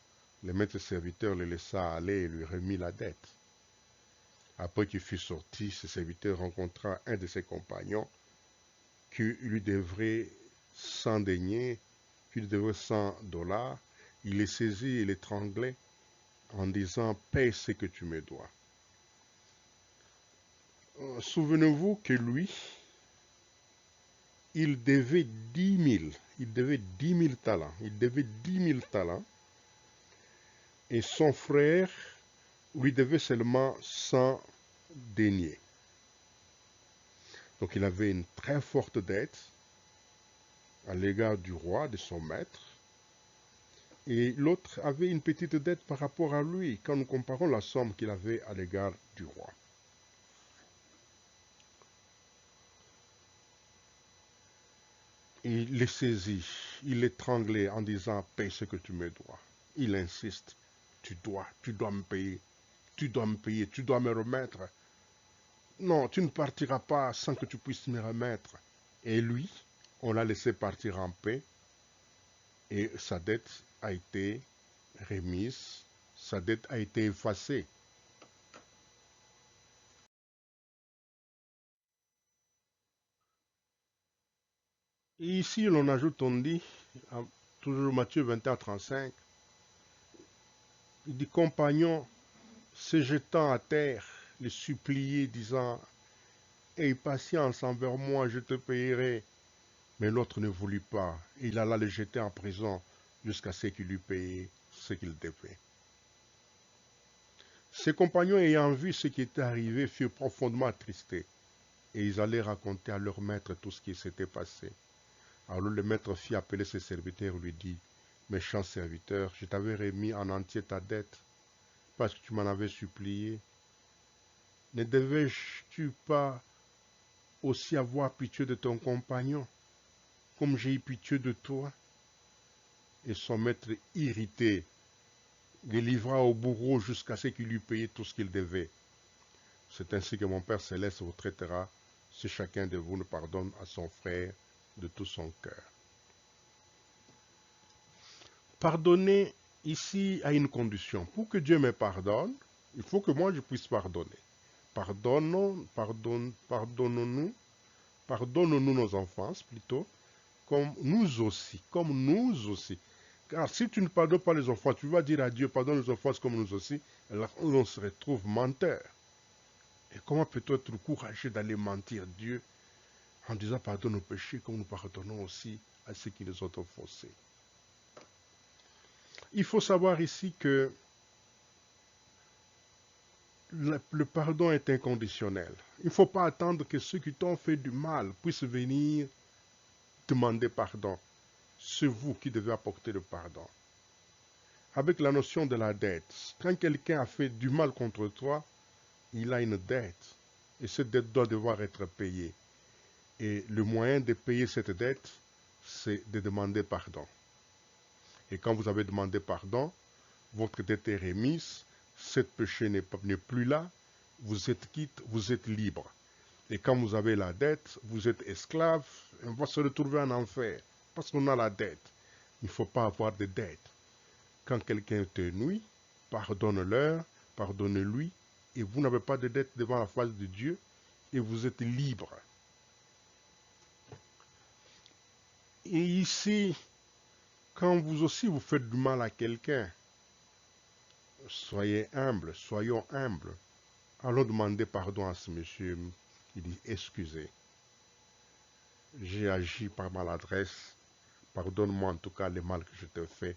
le maître serviteur le laissa aller et lui remit la dette. Après qu'il fut sorti, ce serviteur rencontra un de ses compagnons qui lui devrait 100 deniers, qui lui devrait 100 dollars. Il les saisit et l'étranglait en disant « Paye ce que tu me dois ». Souvenez-vous que lui, il devait 10 000, il devait 10 000 talents, il devait 10 000 talents, et son frère lui devait seulement 100 deniers. Donc il avait une très forte dette à l'égard du roi, de son maître, Et l'autre avait une petite dette par rapport à lui, quand nous comparons la somme qu'il avait à l'égard du roi. Il les saisit, il l'étranglait en disant « Paye ce que tu me dois ». Il insiste « tu dois me payer, tu dois me payer, tu dois me remettre. Non, tu ne partiras pas sans que tu puisses me remettre. » Et lui, on l'a laissé partir en paix et sa dette a été remise, sa dette a été effacée. Et ici, l'on ajoute, on dit, toujours Matthieu 21, 35, il dit, compagnon, se jetant à terre, les supplier, disant, aie patience envers moi, je te payerai. Mais l'autre ne voulut pas. Il alla le jeter en prison jusqu'à ce qu'il eût payé ce qu'il devait. Ses compagnons, ayant vu ce qui était arrivé, furent profondément attristés. Et ils allaient raconter à leur maître tout ce qui s'était passé. Alors le maître fit appeler ses serviteurs et lui dit, méchant serviteur, je t'avais remis en entier ta dette, parce que tu m'en avais supplié. Ne devais-tu pas aussi avoir pitié de ton compagnon, comme j'ai eu pitié de toi? Et son maître, irrité, le livra au bourreau jusqu'à ce qu'il eût payé tout ce qu'il devait. C'est ainsi que mon Père Céleste vous traitera si chacun de vous ne pardonne à son frère de tout son cœur. Pardonner ici a une condition. Pour que Dieu me pardonne, il faut que moi je puisse pardonner. Pardonnons-nous nos offenses plutôt, comme nous aussi. Car si tu ne pardonnes pas les offenses, tu vas dire à Dieu, pardonne les offenses comme nous aussi, alors on se retrouve menteur. Et comment peut-on être courageux d'aller mentir Dieu en disant pardonne nos péchés comme nous pardonnons aussi à ceux qui nous ont offensés? Il faut savoir ici que le pardon est inconditionnel. Il ne faut pas attendre que ceux qui t'ont fait du mal puissent venir demander pardon. C'est vous qui devez apporter le pardon. Avec la notion de la dette, quand quelqu'un a fait du mal contre toi, il a une dette. Et cette dette doit devoir être payée. Et le moyen de payer cette dette, c'est de demander pardon. Et quand vous avez demandé pardon, votre dette est remise, ce péché n'est plus là, vous êtes quitte, vous êtes libre. Et quand vous avez la dette, vous êtes esclave, on va se retrouver en enfer, parce qu'on a la dette. Il ne faut pas avoir de dette. Quand quelqu'un te nuit, pardonne-leur, pardonnez-lui, et vous n'avez pas de dette devant la face de Dieu, et vous êtes libre. Et ici, quand vous aussi vous faites du mal à quelqu'un, soyez humble, soyons humbles. Allons demander pardon à ce monsieur qui dit excusez. J'ai agi par maladresse. Pardonne-moi en tout cas le mal que je t'ai fait.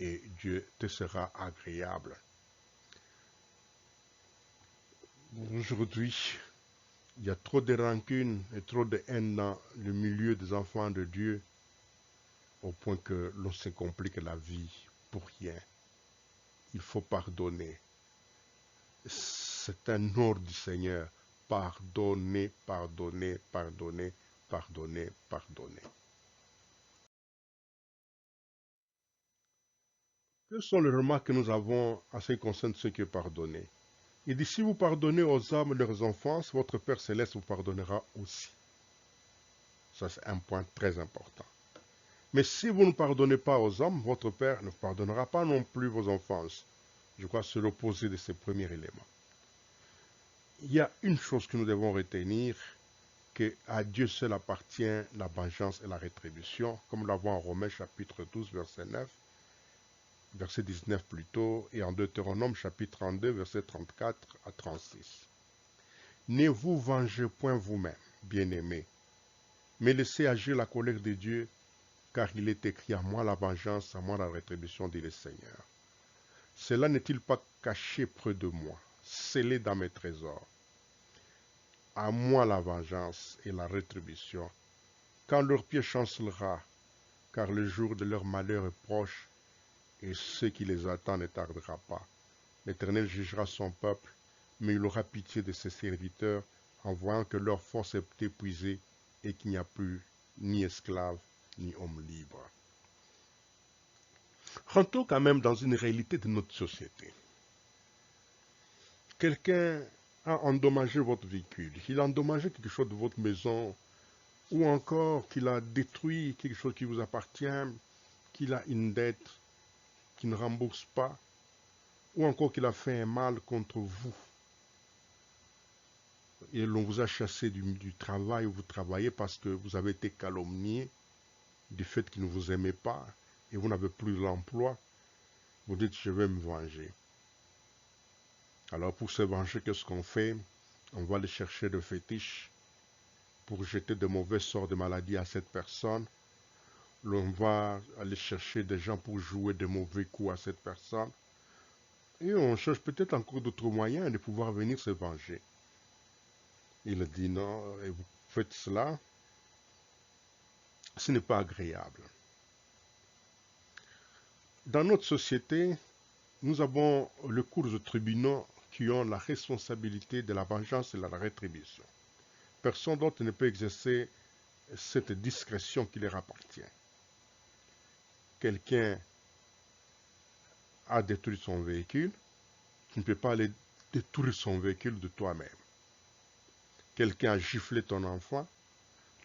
Et Dieu te sera agréable. Aujourd'hui, il y a trop de rancune et trop de haine dans le milieu des enfants de Dieu, au point que l'on se complique la vie pour rien. Il faut pardonner. C'est un ordre du Seigneur. Pardonnez, pardonnez, pardonnez, pardonnez, pardonnez. Quelles sont les remarques que nous avons en ce qui concerne ce qui est pardonné? Il dit, si vous pardonnez aux hommes leurs offenses, votre Père Céleste vous pardonnera aussi. Ça, c'est un point très important. Mais si vous ne pardonnez pas aux hommes, votre Père ne pardonnera pas non plus vos offenses. Je crois que c'est l'opposé de ce premier élément. Il y a une chose que nous devons retenir, que à Dieu seul appartient la vengeance et la rétribution, comme nous l'avons en Romains chapitre 12, verset 9, verset 19 plutôt, et en Deutéronome chapitre 32, verset 34 à 36. Ne vous vengez point vous-même, bien-aimés, mais laissez agir la colère de Dieu, car il est écrit à moi la vengeance, à moi la rétribution, dit le Seigneur. Cela n'est-il pas caché près de moi, scellé dans mes trésors? À moi la vengeance et la rétribution, quand leur pied chancellera, car le jour de leur malheur est proche, et ce qui les attend ne tardera pas. L'Éternel jugera son peuple, mais il aura pitié de ses serviteurs en voyant que leur force est épuisée et qu'il n'y a plus ni esclaves ni hommes libres. Rentrons quand même dans une réalité de notre société. Quelqu'un a endommagé votre véhicule, il a endommagé quelque chose de votre maison, ou encore qu'il a détruit quelque chose qui vous appartient, qu'il a une dette qui ne rembourse pas, ou encore qu'il a fait un mal contre vous, et l'on vous a chassé du travail où vous travaillez parce que vous avez été calomnié du fait qu'il ne vous aimait pas, et vous n'avez plus l'emploi, vous dites je vais me venger. Alors pour se venger, qu'est-ce qu'on fait? On va aller chercher de fétiches pour jeter de mauvais sorts de maladie à cette personne. L'on va aller chercher des gens pour jouer de mauvais coups à cette personne. Et on cherche peut-être encore d'autres moyens de pouvoir venir se venger. Il dit non, et vous faites cela, ce n'est pas agréable. Dans notre société, nous avons le cours de tribunaux qui ont la responsabilité de la vengeance et de la rétribution. Personne d'autre ne peut exercer cette discrétion qui leur appartient. Quelqu'un a détruit son véhicule, tu ne peux pas aller détruire son véhicule de toi-même. Quelqu'un a giflé ton enfant,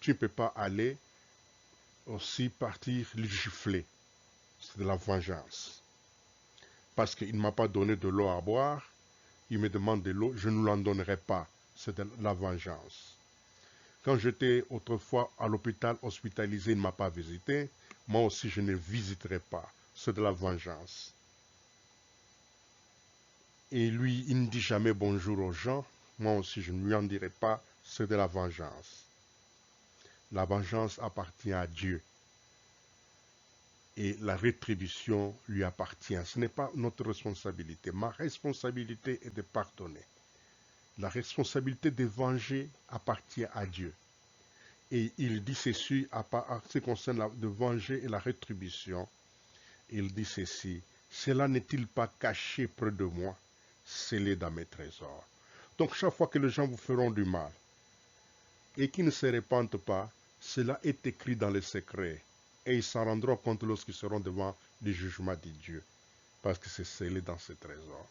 tu ne peux pas aller aussi partir le gifler. C'est de la vengeance. Parce qu'il ne m'a pas donné de l'eau à boire, il me demande de l'eau, je ne l'en donnerai pas. C'est de la vengeance. Quand j'étais autrefois à l'hôpital hospitalisé, il ne m'a pas visité, moi aussi je ne visiterai pas. C'est de la vengeance. Et lui, il ne dit jamais bonjour aux gens, moi aussi je ne lui en dirai pas, c'est de la vengeance. La vengeance appartient à Dieu. Et la rétribution lui appartient. Ce n'est pas notre responsabilité. Ma responsabilité est de pardonner. La responsabilité de venger appartient à Dieu. Et il dit ceci à ce qui concerne de venger et la rétribution. Il dit ceci, cela n'est-il pas caché près de moi, scellé dans mes trésors. Donc chaque fois que les gens vous feront du mal et qu'ils ne se répandent pas, cela est écrit dans les secrets. Et ils s'en rendront compte lorsqu'ils seront devant le jugement de Dieu, parce que c'est scellé dans ces trésors.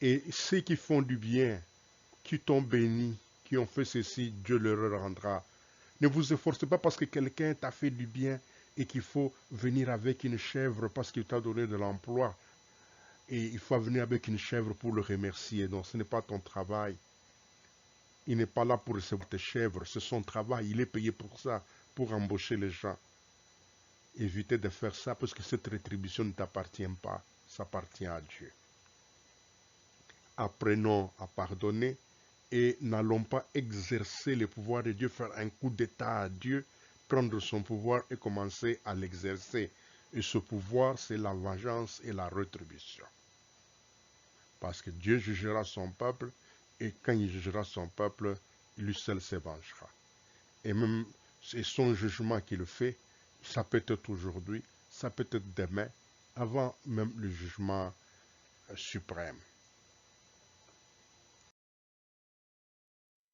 Et ceux qui font du bien, qui t'ont béni, qui ont fait ceci, Dieu leur rendra. Ne vous efforcez pas parce que quelqu'un t'a fait du bien et qu'il faut venir avec une chèvre parce qu'il t'a donné de l'emploi. Et il faut venir avec une chèvre pour le remercier. Non, ce n'est pas ton travail. Il n'est pas là pour recevoir tes chèvres, c'est son travail. Il est payé pour ça, pour embaucher les gens. Évitez de faire ça parce que cette rétribution ne t'appartient pas, ça appartient à Dieu. Apprenons à pardonner et n'allons pas exercer le pouvoir de Dieu, faire un coup d'état à Dieu, prendre son pouvoir et commencer à l'exercer. Et ce pouvoir, c'est la vengeance et la rétribution. Parce que Dieu jugera son peuple et quand il jugera son peuple, lui seul se vengera. Et même c'est son jugement qu'il fait, ça peut être aujourd'hui, ça peut être demain, avant même le jugement suprême.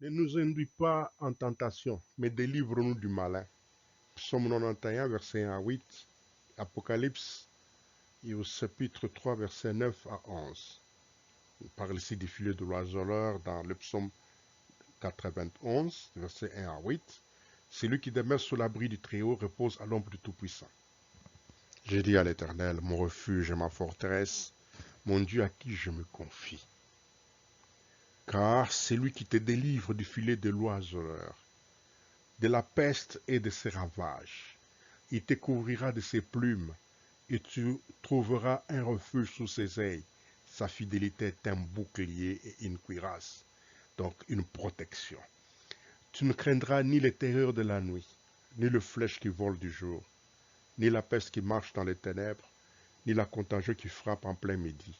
Ne nous induis pas en tentation, mais délivre-nous du malin. Psaume 91, verset 1 à 8, Apocalypse, et au chapitre 3, verset 9 à 11. On parle ici du filet de l'oiseleur dans le psaume 91, verset 1 à 8. Celui qui demeure sous l'abri du Très-Haut repose à l'ombre du Tout-Puissant. J'ai dit à l'Éternel, mon refuge et ma forteresse, mon Dieu à qui je me confie. Car c'est lui qui te délivre du filet de l'oiseleur, de la peste et de ses ravages. Il te couvrira de ses plumes, et tu trouveras un refuge sous ses ailes. Sa fidélité est un bouclier et une cuirasse, donc une protection. Tu ne craindras ni les terreurs de la nuit, ni le flèche qui vole du jour, ni la peste qui marche dans les ténèbres, ni la contagion qui frappe en plein midi.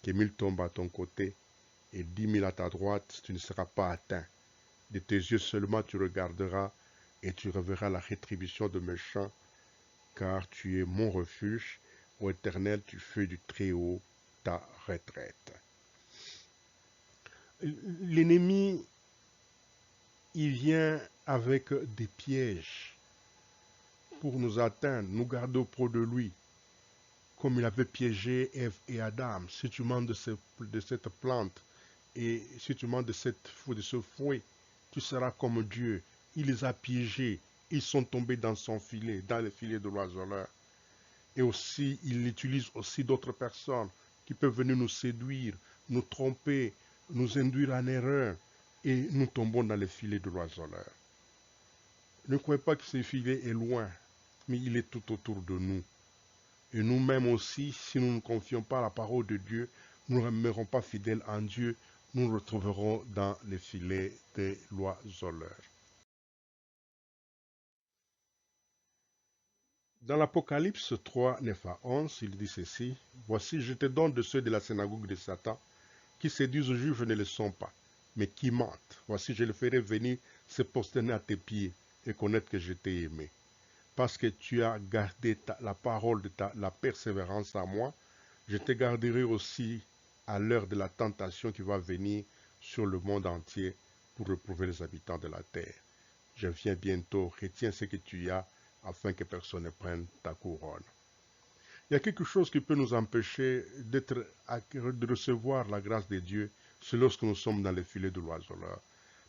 Que 1000 tombent à ton côté et 10 000 à ta droite, tu ne seras pas atteint. De tes yeux seulement tu regarderas et tu reverras la rétribution de méchants, car tu es mon refuge, Ô Éternel, tu fais du Très-Haut ta retraite. L'ennemi, il vient avec des pièges pour nous atteindre, nous garder auprès de lui, comme il avait piégé Ève et Adam. Si tu manges de cette plante et si tu manges de ce fruit, tu seras comme Dieu. Il les a piégés, ils sont tombés dans son filet, dans le filet de l'oiseleur. Et aussi, il utilise aussi d'autres personnes qui peuvent venir nous séduire, nous tromper, nous induire en erreur, et nous tombons dans le filet de l'oiseleur. Ne croyez pas que ce filet est loin, mais il est tout autour de nous. Et nous-mêmes aussi, si nous ne confions pas à la parole de Dieu, nous ne demeurons pas fidèles en Dieu, nous nous retrouverons dans le filet de l'oiseleur. Dans l'Apocalypse 3, 9 à 11, il dit ceci: Voici, je te donne de ceux de la synagogue de Satan, qui se disent juifs ne le sont pas, mais qui mentent. Voici, je le ferai venir se prosterner à tes pieds et connaître que je t'ai aimé. Parce que tu as gardé la parole de la persévérance à moi, je te garderai aussi à l'heure de la tentation qui va venir sur le monde entier pour éprouver les habitants de la terre. Je viens bientôt, retiens ce que tu as, afin que personne ne prenne ta couronne. Il y a quelque chose qui peut nous empêcher de recevoir la grâce de Dieu, c'est lorsque nous sommes dans le filet de l'oiseleur.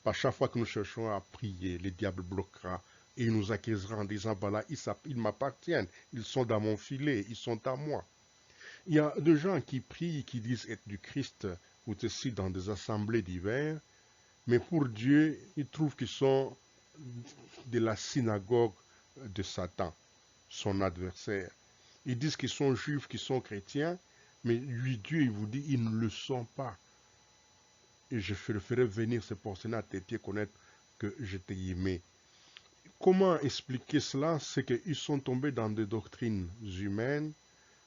Par chaque fois que nous cherchons à prier, le diable bloquera et il nous accusera en disant, voilà, ils m'appartiennent, ils sont dans mon filet, ils sont à moi. Il y a des gens qui prient, qui disent être du Christ, ou aussi dans des assemblées divers, mais pour Dieu, ils trouvent qu'ils sont de la synagogue de Satan, son adversaire. Ils disent qu'ils sont juifs, qu'ils sont chrétiens, mais lui, Dieu, il vous dit, ils ne le sont pas. Et je le ferai venir se porter à tes pieds, connaître que je t'ai aimé. Comment expliquer cela? C'est qu'ils sont tombés dans des doctrines humaines,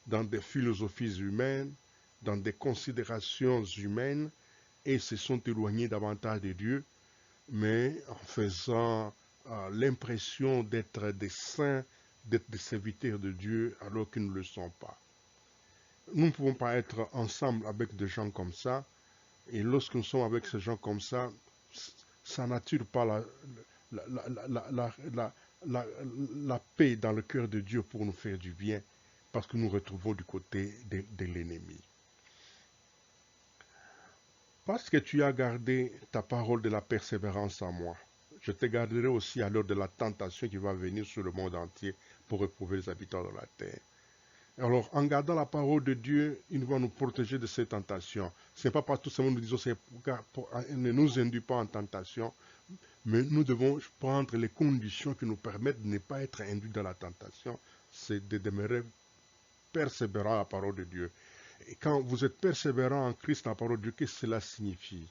dans des philosophies humaines, dans des considérations humaines, et se sont éloignés davantage de Dieu, mais en faisant l'impression d'être des saints, d'être des serviteurs de Dieu, alors qu'ils ne le sont pas. Nous ne pouvons pas être ensemble avec des gens comme ça, et lorsque nous sommes avec ces gens comme ça n'attire pas la paix dans le cœur de Dieu pour nous faire du bien, parce que nous retrouvons du côté de l'ennemi. Parce que tu as gardé ta parole de la persévérance en moi, je te garderai aussi à l'heure de la tentation qui va venir sur le monde entier pour éprouver les habitants de la terre. Alors, en gardant la parole de Dieu, il va nous protéger de ces tentations. Ce n'est pas partout seulement nous disons, ne nous induit pas en tentation, mais nous devons prendre les conditions qui nous permettent de ne pas être induits dans la tentation. C'est de demeurer persévérant à la parole de Dieu. Et quand vous êtes persévérant en Christ, dans la parole de Dieu, qu'est-ce que cela signifie?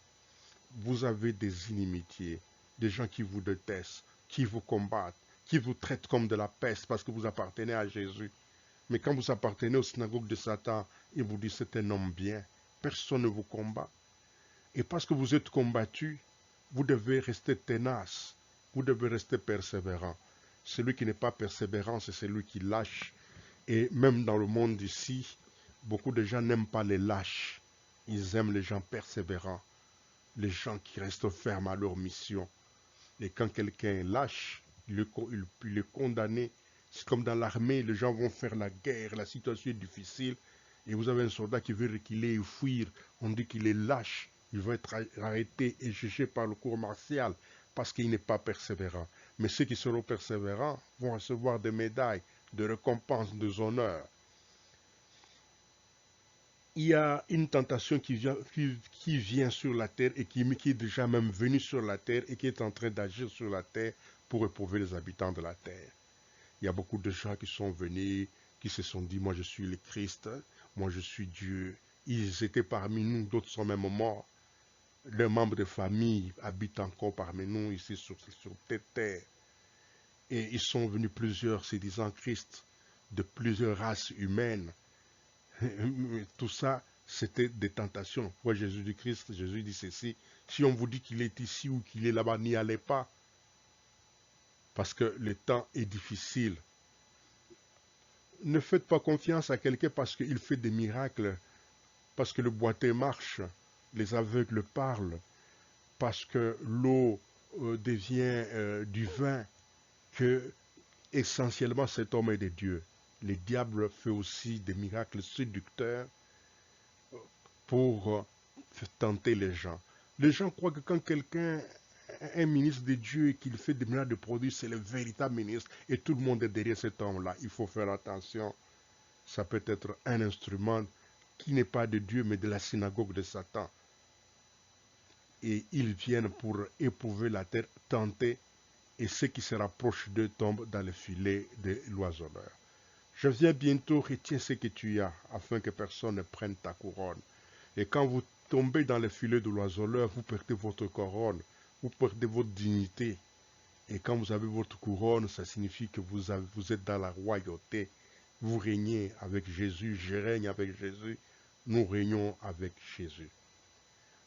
Vous avez des inimitiés, des gens qui vous détestent, qui vous combattent, qui vous traitent comme de la peste parce que vous appartenez à Jésus. Mais quand vous appartenez aux synagogues de Satan, il vous dit c'est un homme bien. Personne ne vous combat. Et parce que vous êtes combattu, vous devez rester tenace. Vous devez rester persévérant. Celui qui n'est pas persévérant, c'est celui qui lâche. Et même dans le monde ici, beaucoup de gens n'aiment pas les lâches. Ils aiment les gens persévérants. Les gens qui restent fermes à leur mission. Et quand quelqu'un lâche, il est condamné. C'est comme dans l'armée, les gens vont faire la guerre, la situation est difficile, et vous avez un soldat qui veut reculer et fuir, on dit qu'il est lâche, il va être arrêté et jugé par le cour martial, parce qu'il n'est pas persévérant. Mais ceux qui seront persévérants vont recevoir des médailles, des récompenses, des honneurs. Il y a une tentation qui vient sur la terre et qui est déjà même venue sur la terre et qui est en train d'agir sur la terre pour éprouver les habitants de la terre. Il y a beaucoup de gens qui sont venus, qui se sont dit, moi je suis le Christ, moi je suis Dieu. Ils étaient parmi nous, d'autres sont même morts. Leurs membres de famille habitent encore parmi nous ici sur cette terre. Et ils sont venus plusieurs, se disant Christ, de plusieurs races humaines. Tout ça, c'était des tentations. Pour Jésus du Christ, Jésus dit ceci, si on vous dit qu'il est ici ou qu'il est là-bas, n'y allez pas. Parce que le temps est difficile. Ne faites pas confiance à quelqu'un parce qu'il fait des miracles, parce que le boiteux marche, les aveugles parlent, parce que l'eau devient du vin, que essentiellement cet homme est de Dieu. Le diable fait aussi des miracles séducteurs pour tenter les gens. Les gens croient que quand quelqu'un est un ministre de Dieu et qu'il fait des miracles de produits, c'est le véritable ministre et tout le monde est derrière cet homme-là. Il faut faire attention. Ça peut être un instrument qui n'est pas de Dieu mais de la synagogue de Satan. Et ils viennent pour éprouver la terre, tenter, et ceux qui se rapprochent d'eux tombent dans le filet de l'oiseleur. Je viens bientôt, retiens ce que tu as, afin que personne ne prenne ta couronne. Et quand vous tombez dans le filet de l'oiseleur, vous perdez votre couronne, vous perdez votre dignité. Et quand vous avez votre couronne, ça signifie que vous êtes dans la royauté. Vous régnez avec Jésus, je règne avec Jésus, nous régnons avec Jésus.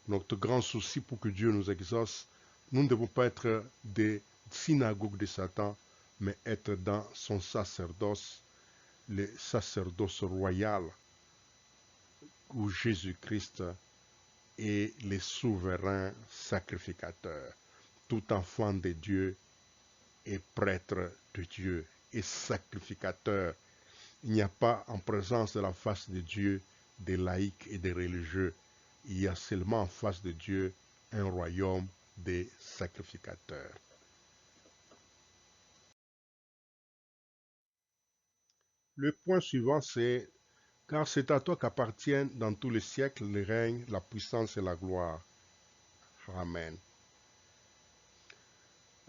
Notre grand souci pour que Dieu nous exauce, nous ne devons pas être des synagogues de Satan, mais être dans son sacerdoce, le sacerdoce royal, où Jésus-Christ est le souverain sacrificateur. Tout enfant de Dieu est prêtre de Dieu et sacrificateur. Il n'y a pas en présence de la face de Dieu des laïcs et des religieux. Il y a seulement en face de Dieu un royaume des sacrificateurs. Le point suivant, c'est « Car c'est à toi qu'appartiennent dans tous les siècles le règne, la puissance et la gloire. » Amen.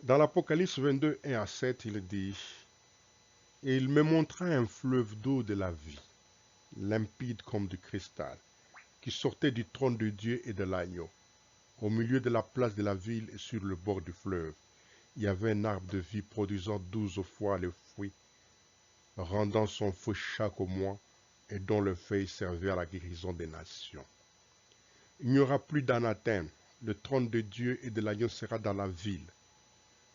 Dans l'Apocalypse 22, 1 à 7, il dit « Et il me montra un fleuve d'eau de la vie, limpide comme du cristal, qui sortait du trône de Dieu et de l'agneau. Au milieu de la place de la ville et sur le bord du fleuve, il y avait un arbre de vie produisant 12 fois le fruit, rendant son fruit chaque mois, et dont le feuille servait à la guérison des nations. Il n'y aura plus d'anathème, le trône de Dieu et de l'agneau sera dans la ville.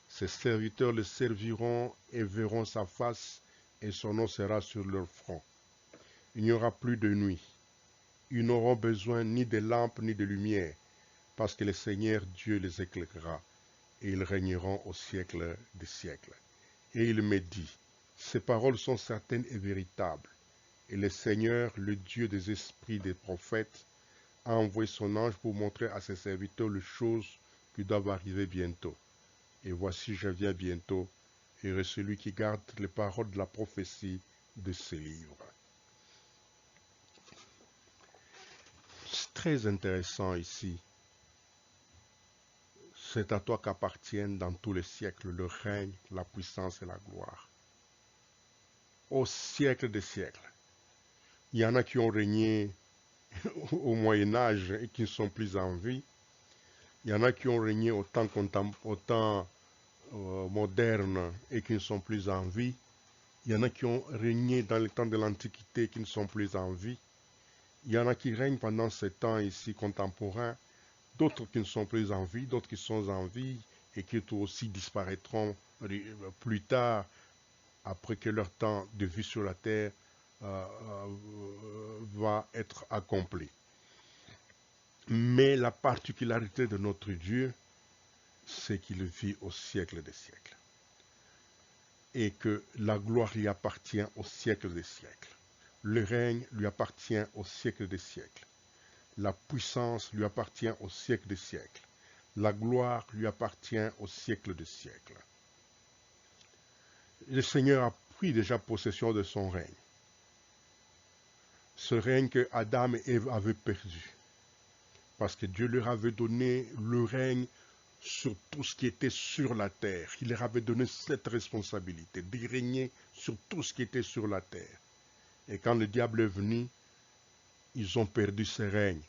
Ses serviteurs le serviront et verront sa face, et son nom sera sur leur front. Il n'y aura plus de nuit. Ils n'auront besoin ni de lampes ni de lumière, parce que le Seigneur Dieu les éclairera, et ils régneront au siècle des siècles. Et il me dit, ces paroles sont certaines et véritables, et le Seigneur, le Dieu des esprits des prophètes, a envoyé son ange pour montrer à ses serviteurs les choses qui doivent arriver bientôt. Et voici, je viens bientôt, et celui qui garde les paroles de la prophétie de ce livre. C'est très intéressant ici. C'est à toi qu'appartiennent dans tous les siècles le règne, la puissance et la gloire. Au siècle des siècles. Il y en a qui ont régné au Moyen-Âge et qui ne sont plus en vie. Il y en a qui ont régné au temps moderne et qui ne sont plus en vie. Il y en a qui ont régné dans le temps de l'Antiquité et qui ne sont plus en vie. Il y en a qui règnent pendant ce temps ici contemporain, d'autres qui ne sont plus en vie, d'autres qui sont en vie et qui aussi disparaîtront plus tard après que leur temps de vie sur la terre va être accompli. Mais la particularité de notre Dieu, c'est qu'il vit au siècle des siècles. Et que la gloire lui appartient au siècle des siècles. Le règne lui appartient au siècle des siècles. La puissance lui appartient au siècle des siècles. La gloire lui appartient au siècle des siècles. Le Seigneur a pris déjà possession de son règne. Ce règne que Adam et Ève avaient perdu. Parce que Dieu leur avait donné le règne sur tout ce qui était sur la terre. Il leur avait donné cette responsabilité de régner sur tout ce qui était sur la terre. Et quand le diable est venu, ils ont perdu ce règne.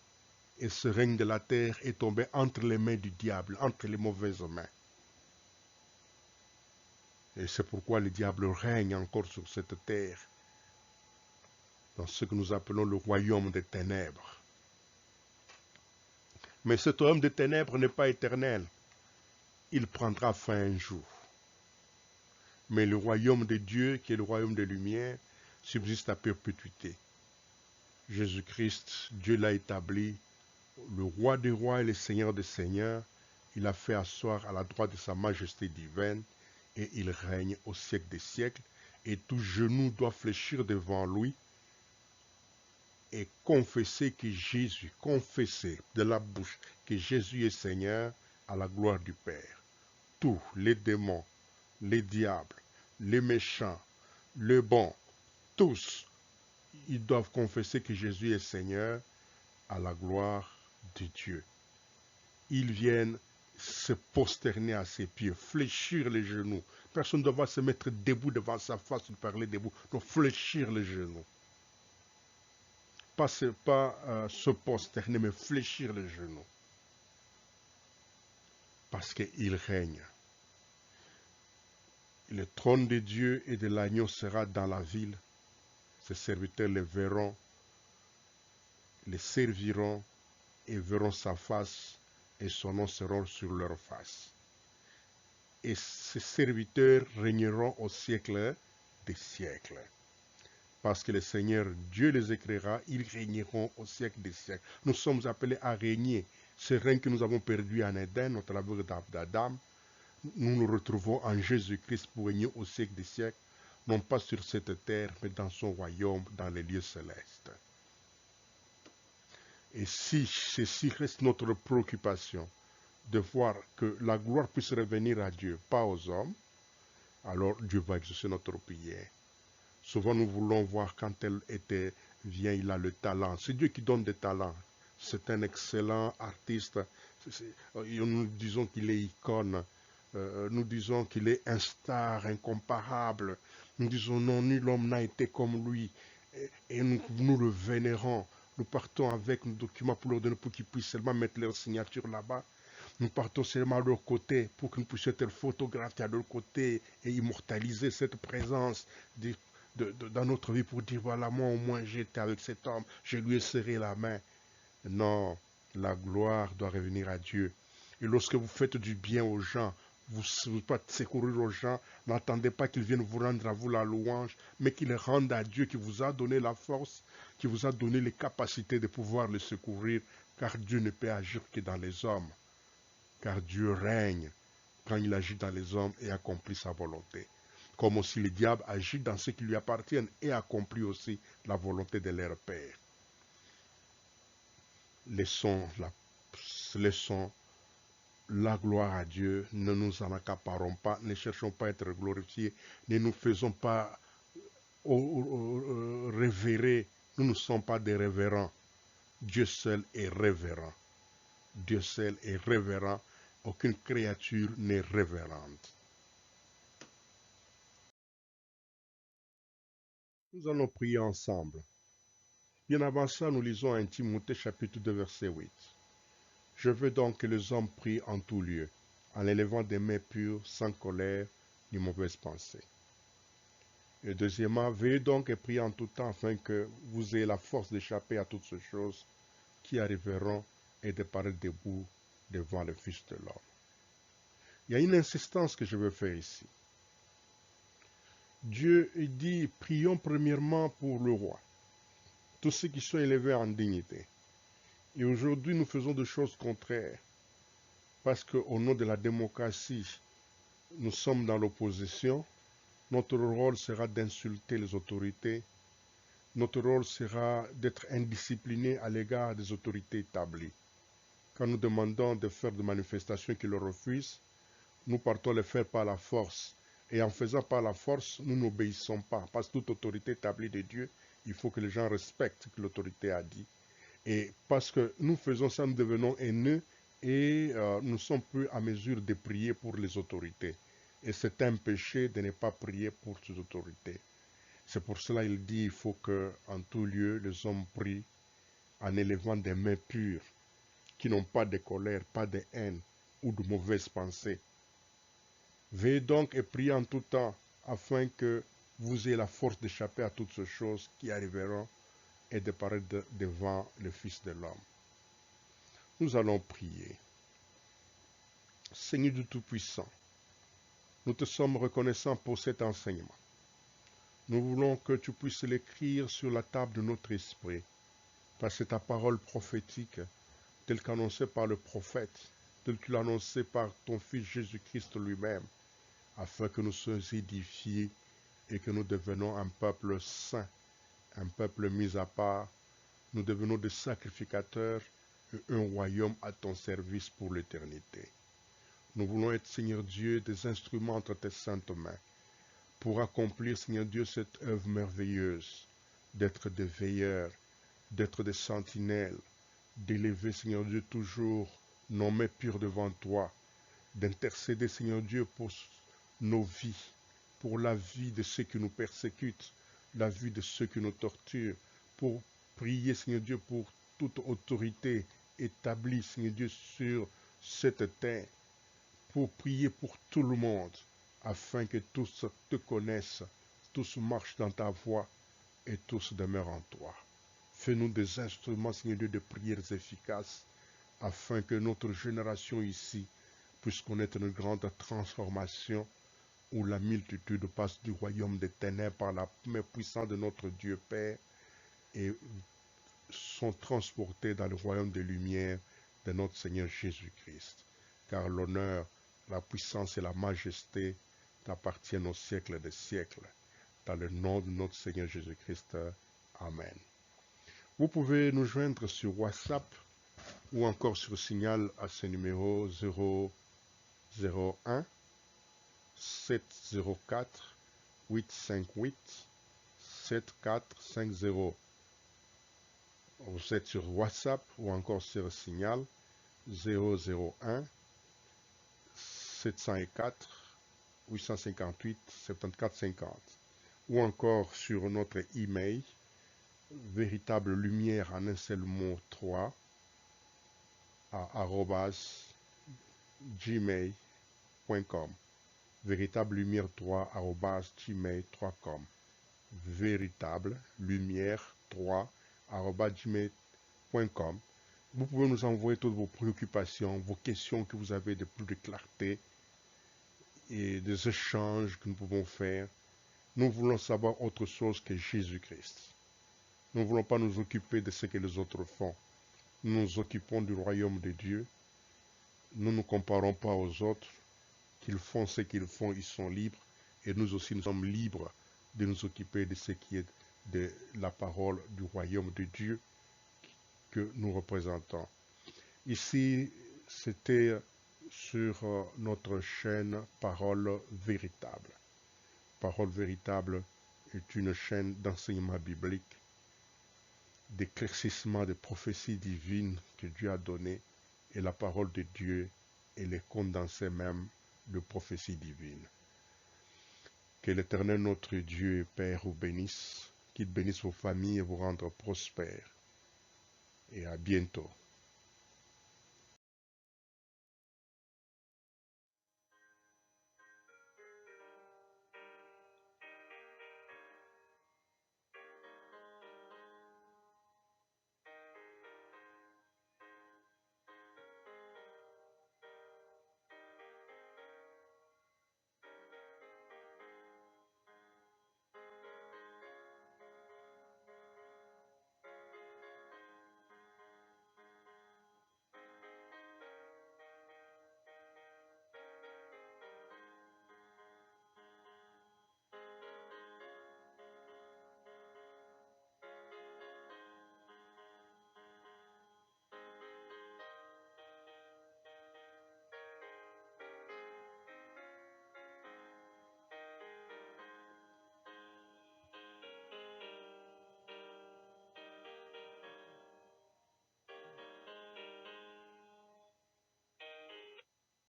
Et ce règne de la terre est tombé entre les mains du diable, entre les mauvaises mains. Et c'est pourquoi le diable règne encore sur cette terre, dans ce que nous appelons le royaume des ténèbres. Mais ce royaume des ténèbres n'est pas éternel. Il prendra fin un jour. Mais le royaume de Dieu, qui est le royaume des lumières, subsiste à perpétuité. Jésus-Christ, Dieu l'a établi, le roi des rois et le seigneur des seigneurs. Il a fait asseoir à la droite de sa majesté divine et il règne au siècle des siècles. Et tout genou doit fléchir devant lui et confesser que Jésus, confesser de la bouche que Jésus est Seigneur à la gloire du Père. Tous les démons, les diables, les méchants, les bons, tous, ils doivent confesser que Jésus est Seigneur à la gloire de Dieu. Ils viennent se prosterner à ses pieds, fléchir les genoux. Personne ne doit se mettre debout devant sa face ou parler debout, donc fléchir les genoux. Pas se prosterner, mais fléchir les genoux. Parce qu'il règne. Le trône de Dieu et de l'agneau sera dans la ville. Ses serviteurs les verront, les serviront et verront sa face et son nom sera sur leur face. Et ses serviteurs régneront au siècle des siècles. Parce que le Seigneur Dieu les écrira, ils régneront au siècle des siècles. Nous sommes appelés à régner. Ce règne que nous avons perdu en Éden, au travers d'Adam, nous nous retrouvons en Jésus-Christ pour régner au siècle des siècles, non pas sur cette terre, mais dans son royaume, dans les lieux célestes. Et si ceci reste notre préoccupation, de voir que la gloire puisse revenir à Dieu, pas aux hommes, alors Dieu va exaucer notre prière. Souvent nous voulons voir quand elle vient, il a le talent. C'est Dieu qui donne des talents. C'est un excellent artiste. Nous disons qu'il est icône. Nous disons qu'il est un star incomparable. Nous disons non, nul homme n'a été comme lui. Et nous le vénérons. Nous partons avec nos documents pour leur donner pour qu'ils puissent seulement mettre leur signature là-bas. Nous partons seulement à leur côté pour que nous puissions être photographiés à leur côté et immortaliser cette présence dans notre vie pour dire voilà, moi au moins j'étais avec cet homme, je lui ai serré la main. Non, la gloire doit revenir à Dieu. Et lorsque vous faites du bien aux gens, vous pouvez secourir aux gens, n'attendez pas qu'ils viennent vous rendre à vous la louange, mais qu'ils rendent à Dieu qui vous a donné la force, qui vous a donné les capacités de pouvoir les secourir, car Dieu ne peut agir que dans les hommes. Car Dieu règne quand il agit dans les hommes et accomplit sa volonté. Comme aussi le diable agit dans ce qui lui appartient et accomplit aussi la volonté de leur Père. Laissons la gloire à Dieu, ne nous en accaparons pas, ne cherchons pas à être glorifiés, ne nous faisons pas révérer, nous ne sommes pas des révérends. Dieu seul est révérend. Dieu seul est révérend. Aucune créature n'est révérende. Nous allons prier ensemble. Bien avant ça, nous lisons 1 Timothée chapitre 2 verset 8. Je veux donc que les hommes prient en tout lieu, en élevant des mains pures, sans colère ni mauvaise pensée. Et deuxièmement, veillez donc et priez en tout temps afin que vous ayez la force d'échapper à toutes ces choses qui arriveront et de paraître debout devant le Fils de l'homme. Il y a une insistance que je veux faire ici. Dieu dit, prions premièrement pour le roi, tous ceux qui sont élevés en dignité. Et aujourd'hui, nous faisons des choses contraires, parce qu'au nom de la démocratie, nous sommes dans l'opposition. Notre rôle sera d'insulter les autorités. Notre rôle sera d'être indiscipliné à l'égard des autorités établies. Quand nous demandons de faire des manifestations qui le refusent, nous partons les faire par la force. Et en faisant par la force, nous n'obéissons pas. Parce que toute autorité établie de Dieu, il faut que les gens respectent ce que l'autorité a dit. Et parce que nous faisons ça, nous devenons haineux et nous ne sommes plus à mesure de prier pour les autorités. Et c'est un péché de ne pas prier pour ces autorités. C'est pour cela qu'il dit qu'il faut qu'en tout lieu, les hommes prient en élevant des mains pures, qui n'ont pas de colère, pas de haine ou de mauvaises pensées. Veillez donc et priez en tout temps, afin que vous ayez la force d'échapper à toutes ces choses qui arriveront et de paraître devant le Fils de l'homme. Nous allons prier. Seigneur du Tout-Puissant, nous te sommes reconnaissants pour cet enseignement. Nous voulons que tu puisses l'écrire sur la table de notre esprit, parce que ta parole prophétique, telle qu'annoncée par le prophète, telle que tu l'as annoncée par ton Fils Jésus-Christ lui-même, afin que nous soyons édifiés et que nous devenons un peuple saint, un peuple mis à part. Nous devenons des sacrificateurs et un royaume à ton service pour l'éternité. Nous voulons être, Seigneur Dieu, des instruments entre tes saintes mains pour accomplir, Seigneur Dieu, cette œuvre merveilleuse d'être des veilleurs, d'être des sentinelles, d'élever, Seigneur Dieu, toujours nos mains pures devant toi, d'intercéder, Seigneur Dieu, pour nos vies, pour la vie de ceux qui nous persécutent, la vie de ceux qui nous torturent, pour prier, Seigneur Dieu, pour toute autorité établie, Seigneur Dieu, sur cette terre, pour prier pour tout le monde, afin que tous te connaissent, tous marchent dans ta voie et tous demeurent en toi. Fais-nous des instruments, Seigneur Dieu, de prières efficaces, afin que notre génération ici puisse connaître une grande transformation où la multitude passe du royaume des ténèbres par la main puissante de notre Dieu Père et sont transportés dans le royaume des lumières de notre Seigneur Jésus-Christ. Car l'honneur, la puissance et la majesté t'appartiennent au siècle des siècles. Dans le nom de notre Seigneur Jésus-Christ. Amen. Vous pouvez nous joindre sur WhatsApp ou encore sur Signal à ce numéro 001 704 858 7450. Vous êtes sur WhatsApp ou encore sur Signal 001 704 858 7450 ou encore sur notre email véritable lumière en un seul mot 3 à @gmail.com véritable lumière 3 @gmail.com véritable lumière 3 @gmail.com. Vous pouvez nous envoyer toutes vos préoccupations, vos questions que vous avez de plus de clarté et des échanges que nous pouvons faire. Nous voulons savoir autre chose que Jésus-Christ. Nous ne voulons pas nous occuper de ce que les autres font. Nous nous occupons du royaume de Dieu. Nous ne nous comparons pas aux autres. Qu'ils font ce qu'ils font, ils sont libres. Et nous aussi, nous sommes libres de nous occuper de ce qui est de la parole du royaume de Dieu que nous représentons. Ici, c'était sur notre chaîne Parole Véritable. Parole Véritable est une chaîne d'enseignement biblique, d'éclaircissement des prophéties divines que Dieu a données, et la parole de Dieu est les condensés même de prophéties divines. Que l'Éternel notre Dieu et Père vous bénisse, qu'il bénisse vos familles et vous rende prospères. Et à bientôt.